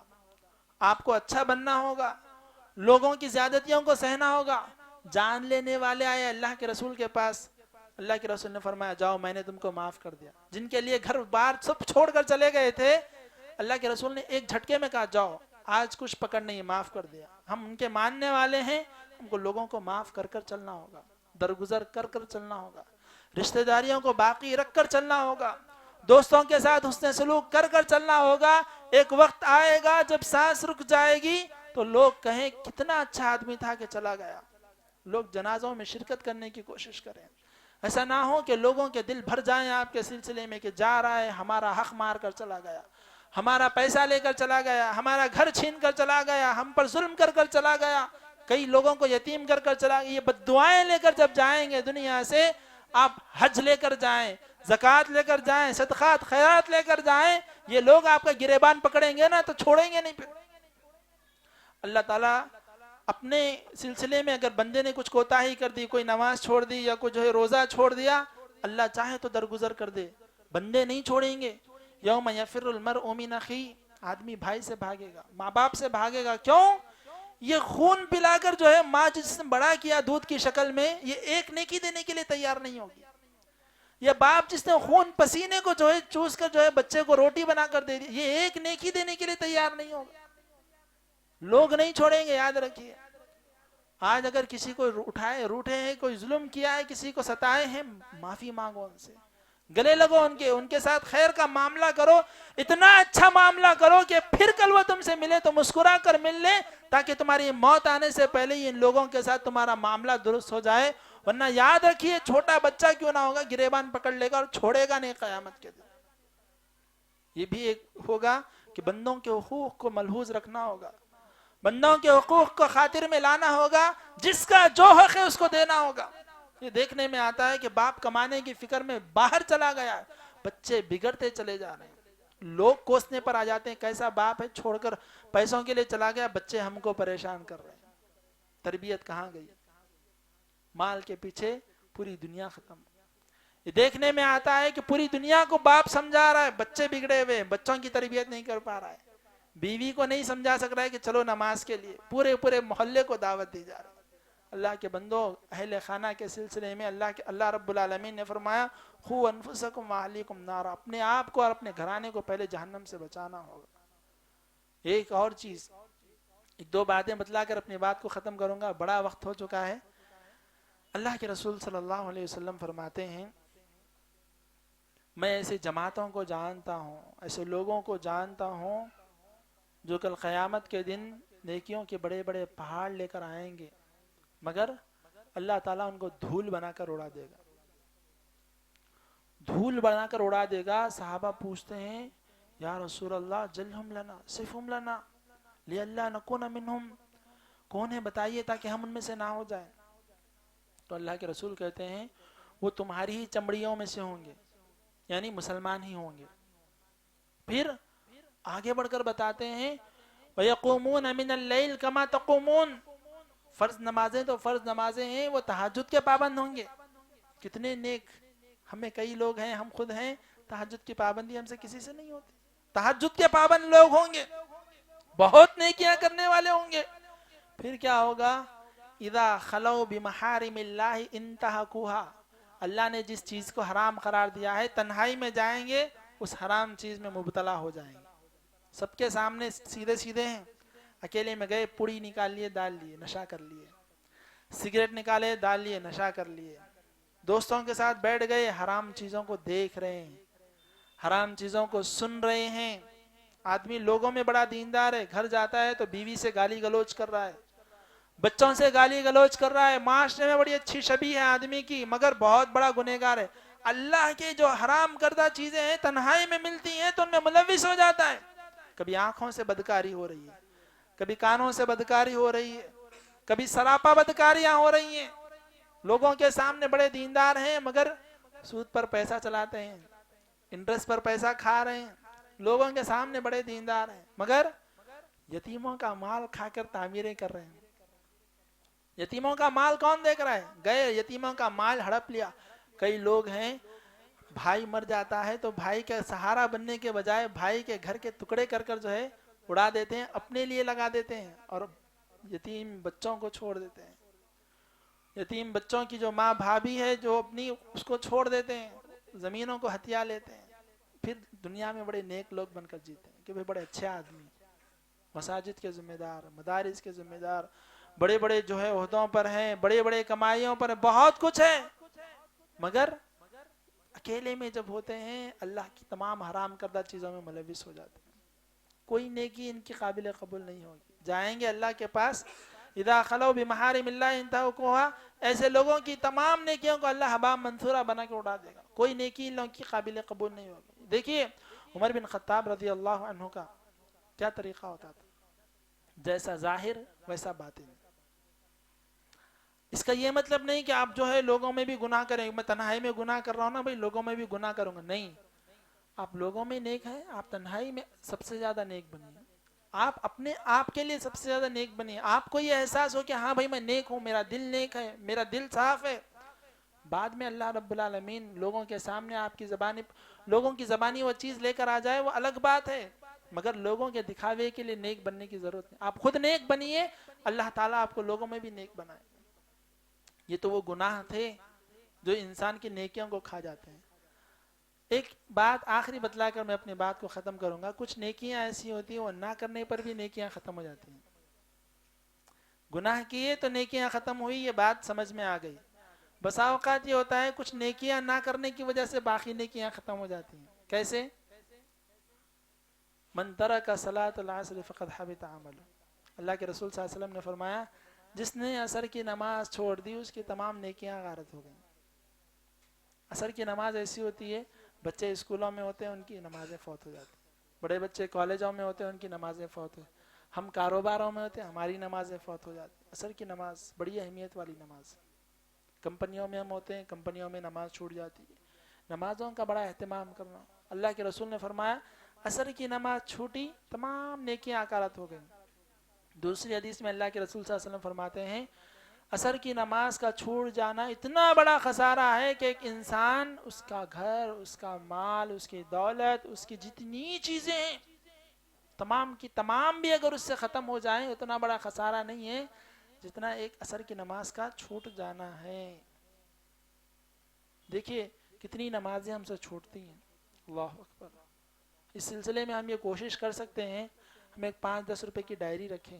آپ کو اچھا بننا ہوگا، لوگوں کی زیادتیوں کو سہنا ہوگا. جان لینے والے آئے اللہ کے رسول کے پاس، اللہ کے رسول نے فرمایا جاؤ میں نے تم کو معاف کر دیا. جن کے لیے گھر بار سب چھوڑ کر چلے گئے تھے، اللہ کے رسول نے ایک جھٹکے میں کہا جاؤ آج کچھ پکڑ نہیں، معاف کر دیا. ہم ان کے ماننے والے ہیں، ہم کو لوگوں کو معاف کر کر چلنا ہوگا، درگزر کر کر چلنا ہوگا، رشتہ داریوں کو باقی رکھ کر چلنا ہوگا، دوستوں کے ساتھ حسن سلوک کر کر چلنا ہوگا. ایک وقت آئے گا جب سانس رک جائے گی تو لوگ کہیں کتنا اچھا آدمی تھا کہ چلا گیا. لوگ جنازوں میں شرکت کرنے کی کوشش کریں. ایسا نہ ہو کہ لوگوں کے دل بھر جائیں آپ کے سلسلے میں کہ جا رہا ہے، ہمارا حق مار کر چلا گیا، ہمارا پیسہ لے کر چلا گیا، ہمارا گھر چھین کر چلا گیا، ہم پر ظلم کر کر چلا گیا، کئی لوگوں کو یتیم کر کر چلا گیا. یہ بد دعائیں لے کر جب جائیں گے دنیا سے، آپ حج لے کر جائیں، زکوٰۃ لے کر جائیں، صدقات خیرات لے کر جائیں، یہ لوگ آپ کا گریبان پکڑیں گے نا تو چھوڑیں گے نہیں. پھر اللہ تعالیٰ اپنے سلسلے میں اگر بندے نے کچھ کوتاہی کر دی، کوئی نماز چھوڑ دی یا کوئی جو ہے روزہ چھوڑ دیا، اللہ چاہے تو درگزر کر دے، بندے نہیں چھوڑیں گے. یوم یفر المرء من اخیہ، آدمی بھائی سے بھاگے گا، ماں باپ سے بھاگے گا. کیوں؟ یہ خون پلا کر جو ہے ماں جس نے بڑا کیا دودھ کی شکل میں، یہ ایک نیکی دینے کے لیے تیار نہیں ہوگی. یہ باپ جس نے خون پسینے کو جو ہے چوس کر جو ہے بچے کو روٹی بنا کر دے دی، یہ ایک نیکی دینے کے لیے تیار نہیں ہوگا. لوگ نہیں چھوڑیں گے، یاد رکھیے. آج اگر کسی کو اٹھائے روٹے ہیں، کوئی ظلم کیا ہے، کسی کو ستائے ہیں، معافی مانگو ان سے، گلے لگو ان کے ساتھ خیر کا معاملہ کرو، اتنا اچھا معاملہ کرو کہ پھر کل وہ تم سے ملے تو مسکرا کر مل لے، تاکہ تمہاری موت آنے سے پہلے ہی ان لوگوں کے ساتھ تمہارا معاملہ درست ہو جائے. ورنہ یاد رکھیے چھوٹا بچہ کیوں نہ ہوگا گریبان پکڑ لے گا اور چھوڑے گا نہیں قیامت کے دن. یہ بھی ایک ہوگا کہ بندوں کے حقوق کو ملحوظ رکھنا ہوگا، بندوں کے حقوق کو خاطر میں لانا ہوگا، جس کا جو حق ہے اس کو دینا ہوگا. یہ دیکھنے میں آتا ہے کہ باپ کمانے کی فکر میں باہر چلا گیا ہے، بچے بگڑتے چلے جا رہے ہیں، لوگ کوسنے پر آ جاتے ہیں کیسا باپ ہے، چھوڑ کر پیسوں کے لیے چلا گیا، بچے ہم کو پریشان کر رہے ہیں. تربیت کہاں گئی؟ مال کے پیچھے پوری دنیا ختم. یہ دیکھنے میں آتا ہے کہ پوری دنیا کو باپ سمجھا رہا ہے، بچے بگڑے ہوئے، بچوں کی تربیت نہیں کر پا رہا ہے، بیوی کو نہیں سمجھا سک رہا ہے کہ چلو نماز کے لیے، پورے محلے کو دعوت دی جا رہی ہے. اللہ کے بندوں، اہل خانہ کے سلسلے میں اللہ رب العالمین نے فرمایا قوا انفسکم واہلیکم نارا، اپنے آپ کو اور اپنے گھرانے کو پہلے جہنم سے بچانا ہوگا. ایک اور چیز، ایک دو باتیں بتلا کر اپنی بات کو ختم کروں گا، بڑا وقت ہو چکا ہے۔ اللہ کے رسول صلی اللہ علیہ وسلم فرماتے ہیں میں ایسے جماعتوں کو جانتا ہوں، ایسے لوگوں کو جانتا ہوں جو کل قیامت کے دن نیکیوں کے بڑے بڑے پہاڑ لے کر آئیں گے، مگر اللہ تعالیٰ ان کو دھول بنا کر اڑا دے گا، دھول بنا کر اڑا دے گا۔ صحابہ پوچھتے ہیں یا رسول اللہ جلہم لنا صفہم لنا لئلا نکون منہم، کون ہے بتائیے تاکہ ہم ان میں سے نہ ہو جائیں۔ تو اللہ کے رسول کہتے ہیں وہ تمہاری ہی چمڑیوں میں سے ہوں گے، یعنی مسلمان ہی ہوں گے۔ پھر آگے بڑھ کر بتاتے ہیں وَيَقُومُونَ مِنَ اللَّيْلِ كَمَا تَقُومُونَ، فرض نمازیں تو فرض نمازیں ہیں، وہ تہجد کے پابند ہوں گے۔ کتنے نیک، ہمیں کئی لوگ ہیں، ہم خود ہیں، تہجد کی پابندی ہم سے کسی سے نہیں ہوتی، تہجد کے پابند لوگ ہوں گے، بہت نیکیاں کرنے والے ہوں گے۔ پھر کیا ہوگا؟ اذا خلو بمحارم اللہ انتہکوها، اللہ نے جس چیز کو حرام قرار دیا ہے تنہائی میں جائیں گے، اس حرام چیز میں مبتلا ہو جائیں گے۔ سب کے سامنے سیدھے سیدھے ہیں، اکیلے میں گئے پوڑی نکال لیے ڈال لیے نشا کر لیے، سگریٹ نکالے ڈال لیے نشا کر لیے، دوستوں کے ساتھ بیٹھ گئے حرام چیزوں کو دیکھ رہے ہیں، حرام چیزوں کو سن رہے ہیں۔ آدمی لوگوں میں بڑا دیندار ہے، گھر جاتا ہے تو بیوی سے گالی گلوچ کر رہا ہے، بچوں سے گالی گلوچ کر رہا ہے، معاشرے میں بڑی اچھی شبیہ ہے آدمی کی مگر بہت بڑا گنہگار ہے۔ اللہ کے جو حرام کردہ چیزیں ہیں تنہائی میں ملتی ہیں تو ان میں ملوث ہو جاتا ہے۔ کبھی آنکھوں سے بدکاری ہو رہی ہے، کبھی کانوں سے بدکاری ہو رہی ہے، کبھی سراپا بدکاریاں ہو رہی ہیں، لوگوں کے سامنے بڑے دیندار ہیں مگر سود پر پیسہ چلاتے ہیں، انٹرسٹ پر پیسہ کھا رہے ہیں، لوگوں کے سامنے بڑے دیندار ہیں مگر یتیموں کا مال کھا کر تعمیریں کر رہے ہیں۔ یتیموں کا مال کون دیکھ رہا ہے؟ گئے یتیموں کا مال ہڑپ لیا۔ کئی لوگ ہیں بھائی مر جاتا ہے تو بھائی کا سہارا بننے کے بجائے بھائی کے گھر کے ٹکڑے کر کر جو ہے اڑا دیتے ہیں، اپنے لیے لگا دیتے ہیں اور یتیم بچوں کو چھوڑ دیتے ہیں۔ یتیم بچوں کی جو ماں بھابھی ہے جو اپنی اس کو چھوڑ دیتے ہیں، زمینوں کو ہتھیا لیتے ہیں، پھر دنیا میں بڑے نیک لوگ بن کر جیتے ہیں کہ بھئی بڑے اچھے آدمی، مساجد کے ذمہ دار، مدارس کے ذمہ دار، بڑے بڑے جو ہے عہدوں پر ہیں، بڑے بڑے کمائیوں پر ہیں، بہت کچھ ہے مگر اکیلے میں جب ہوتے ہیں اللہ کی تمام حرام کردہ چیزوں میں ملوث ہو جاتے ہیں۔ کوئی نیکی ان کی قابل قبول نہیں ہوگی، جائیں گے اللہ کے پاس اذا خلو بمحارم اللہ انتہکوها، ایسے لوگوں کی تمام نیکیوں کو اللہ حباب منثورہ بنا کے اڑا دے گا، کوئی نیکی ان لوگوں کی قابل قبول نہیں ہوگی۔ دیکھیے عمر بن خطاب رضی اللہ عنہ کا کیا طریقہ ہوتا تھا، جیسا ظاہر ویسا باطن۔ اس کا یہ مطلب نہیں کہ آپ جو ہے لوگوں میں بھی گناہ کریں، میں تنہائی میں گناہ کر رہا ہوں نا بھائی لوگوں میں بھی گناہ کروں گا، نہیں، آپ لوگوں میں نیک ہیں، آپ تنہائی میں سب سے زیادہ نیک بنیے، آپ اپنے آپ کے لیے سب سے زیادہ نیک بنیے، آپ کو یہ احساس ہو کہ ہاں بھائی میں نیک ہوں، میرا دل نیک ہے، میرا دل صاف ہے، بعد میں اللہ رب العالمین لوگوں کے سامنے آپ کی زبانی، لوگوں کی زبانی وہ چیز لے کر آ جائے وہ الگ بات ہے، مگر لوگوں کے دکھاوے کے لیے نیک بننے کی ضرورت نہیں، آپ خود نیک بنیے، اللہ تعالیٰ آپ کو لوگوں میں بھی نیک بنائے۔ یہ تو وہ گناہ تھے جو انسان کی نیکیوں کو کھا جاتے ہیں۔ ایک بات آخری بتلا کر میں اپنی بات کو ختم کروں گا، کچھ نیکیاں ایسی ہوتی ہیں وہ نہ کرنے پر بھی نیکیاں ختم ہو جاتی ہیں، گناہ کیے تو نیکیاں ختم ہوئی، یہ بات سمجھ میں آ گئی۔ بسا اوقات یہ ہوتا ہے کچھ نیکیاں نہ کرنے کی وجہ سے باقی نیکیاں ختم ہو جاتی ہیں، کیسے؟ من ترک صلاۃ العصر فقد حبط عملہ، اللہ کے رسول صلی اللہ علیہ وسلم نے فرمایا جس نے عصر کی نماز چھوڑ دی اس کی تمام نیکیاں غارت ہو گئیں۔ عصر کی نماز ایسی ہوتی ہے، بچے اسکولوں میں ہوتے ہیں ان کی نمازیں فوت ہو جاتی ہیں، بڑے بچے کالجوں میں ہوتے ہیں ان کی نمازیں فوت ہو، ہم کاروباروں میں ہوتے ہیں ہماری نمازیں فوت ہو جاتی ہیں۔ عصر کی نماز بڑی اہمیت والی نماز، کمپنیوں میں ہم ہوتے ہیں کمپنیوں میں نماز چھوٹ جاتی ہے، نمازوں کا بڑا اہتمام کرنا۔ اللہ کے رسول نے فرمایا عصر کی نماز چھوٹی تمام نیکیاں غارت ہو گئیں۔ دوسری حدیث میں اللہ کے رسول صلی اللہ علیہ وسلم فرماتے ہیں عصر کی نماز کا چھوٹ جانا اتنا بڑا خسارہ ہے کہ ایک انسان، اس کا گھر، اس کا مال، اس کی دولت، اس کی جتنی چیزیں ہیں تمام کی تمام بھی اگر اس سے ختم ہو جائیں اتنا بڑا خسارہ نہیں ہے جتنا ایک عصر کی نماز کا چھوٹ جانا ہے۔ دیکھیے کتنی نمازیں ہم سے چھوٹتی ہیں، اللہ اکبر۔ اس سلسلے میں ہم یہ کوشش کر سکتے ہیں ہم ایک 5-10 روپے کی ڈائری رکھیں،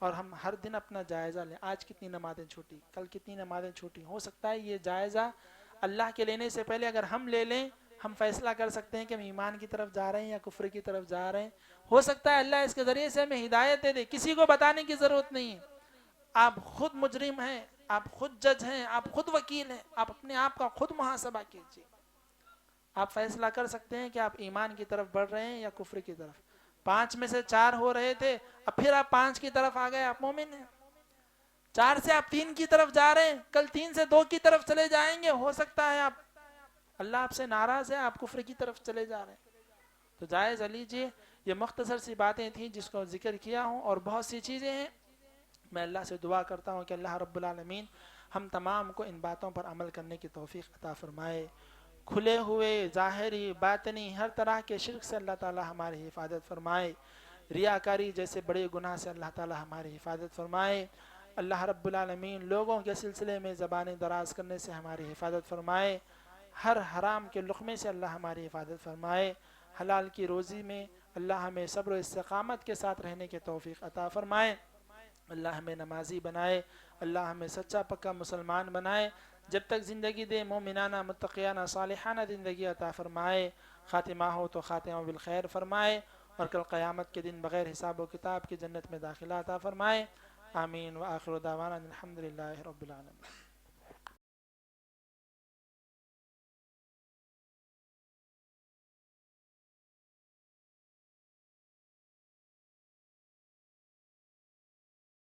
اور ہم ہر دن اپنا جائزہ لیں، آج کتنی نمازیں چھوٹی، کل کتنی نمازیں چھوٹی. ہو سکتا ہے یہ جائزہ اللہ کے لینے سے پہلے اگر ہم لے لیں، ہم فیصلہ کر سکتے ہیں کہ ہم ایمان کی طرف جا رہے ہیں یا کفر کی طرف جا رہے ہیں. ہو سکتا ہے اللہ اس کے ذریعے سے ہمیں ہدایت دے دے، کسی کو بتانے کی ضرورت نہیں ہے. آپ خود مجرم ہیں، آپ خود جج ہیں، آپ خود وکیل ہیں، آپ اپنے آپ کا خود محاسبہ کیجیے. آپ فیصلہ کر سکتے ہیں کہ آپ ایمان کی طرف بڑھ رہے ہیں یا کفر کی طرف. 5 میں سے 4 ہو رہے تھے، اب پھر آپ 5 کی طرف آ گئے، آپ مومن ہیں. 4 سے آپ 3 کی طرف جا رہے ہیں، کل 3 سے 2 کی طرف چلے جائیں گے. ہو سکتا ہے آپ اللہ آپ سے ناراض ہے، آپ کفر کی طرف چلے جا رہے ہیں. تو جائزہ لیجیے. یہ مختصر سی باتیں تھیں جس کو ذکر کیا ہوں، اور بہت سی چیزیں ہیں. میں اللہ سے دعا کرتا ہوں کہ اللہ رب العالمین ہم تمام کو ان باتوں پر عمل کرنے کی توفیق عطا فرمائے. کھلے ہوئے ظاہری باطنی ہر طرح کے شرک سے اللہ تعالی ہماری حفاظت فرمائے. ریاکاری جیسے بڑے گناہ سے اللہ تعالی ہماری حفاظت فرمائے. اللہ رب العالمین لوگوں کے سلسلے میں زبانیں دراز کرنے سے ہماری حفاظت فرمائے. ہر حرام کے لقمے سے اللہ ہماری حفاظت فرمائے. حلال کی روزی میں اللہ ہمیں صبر و استقامت کے ساتھ رہنے کی توفیق عطا فرمائے. اللہ ہمیں نمازی بنائے. اللہ ہمیں سچا پکا مسلمان بنائے. جب تک زندگی دے مومنانہ متقیانہ صالحانہ زندگی عطا فرمائے. خاتمہ ہو تو خاتمہ بالخیر فرمائے، اور کل قیامت کے دن بغیر حساب و کتاب کی جنت میں داخلہ عطا فرمائے. آمین. وآخر دعوانا الحمدللہ رب العالمین.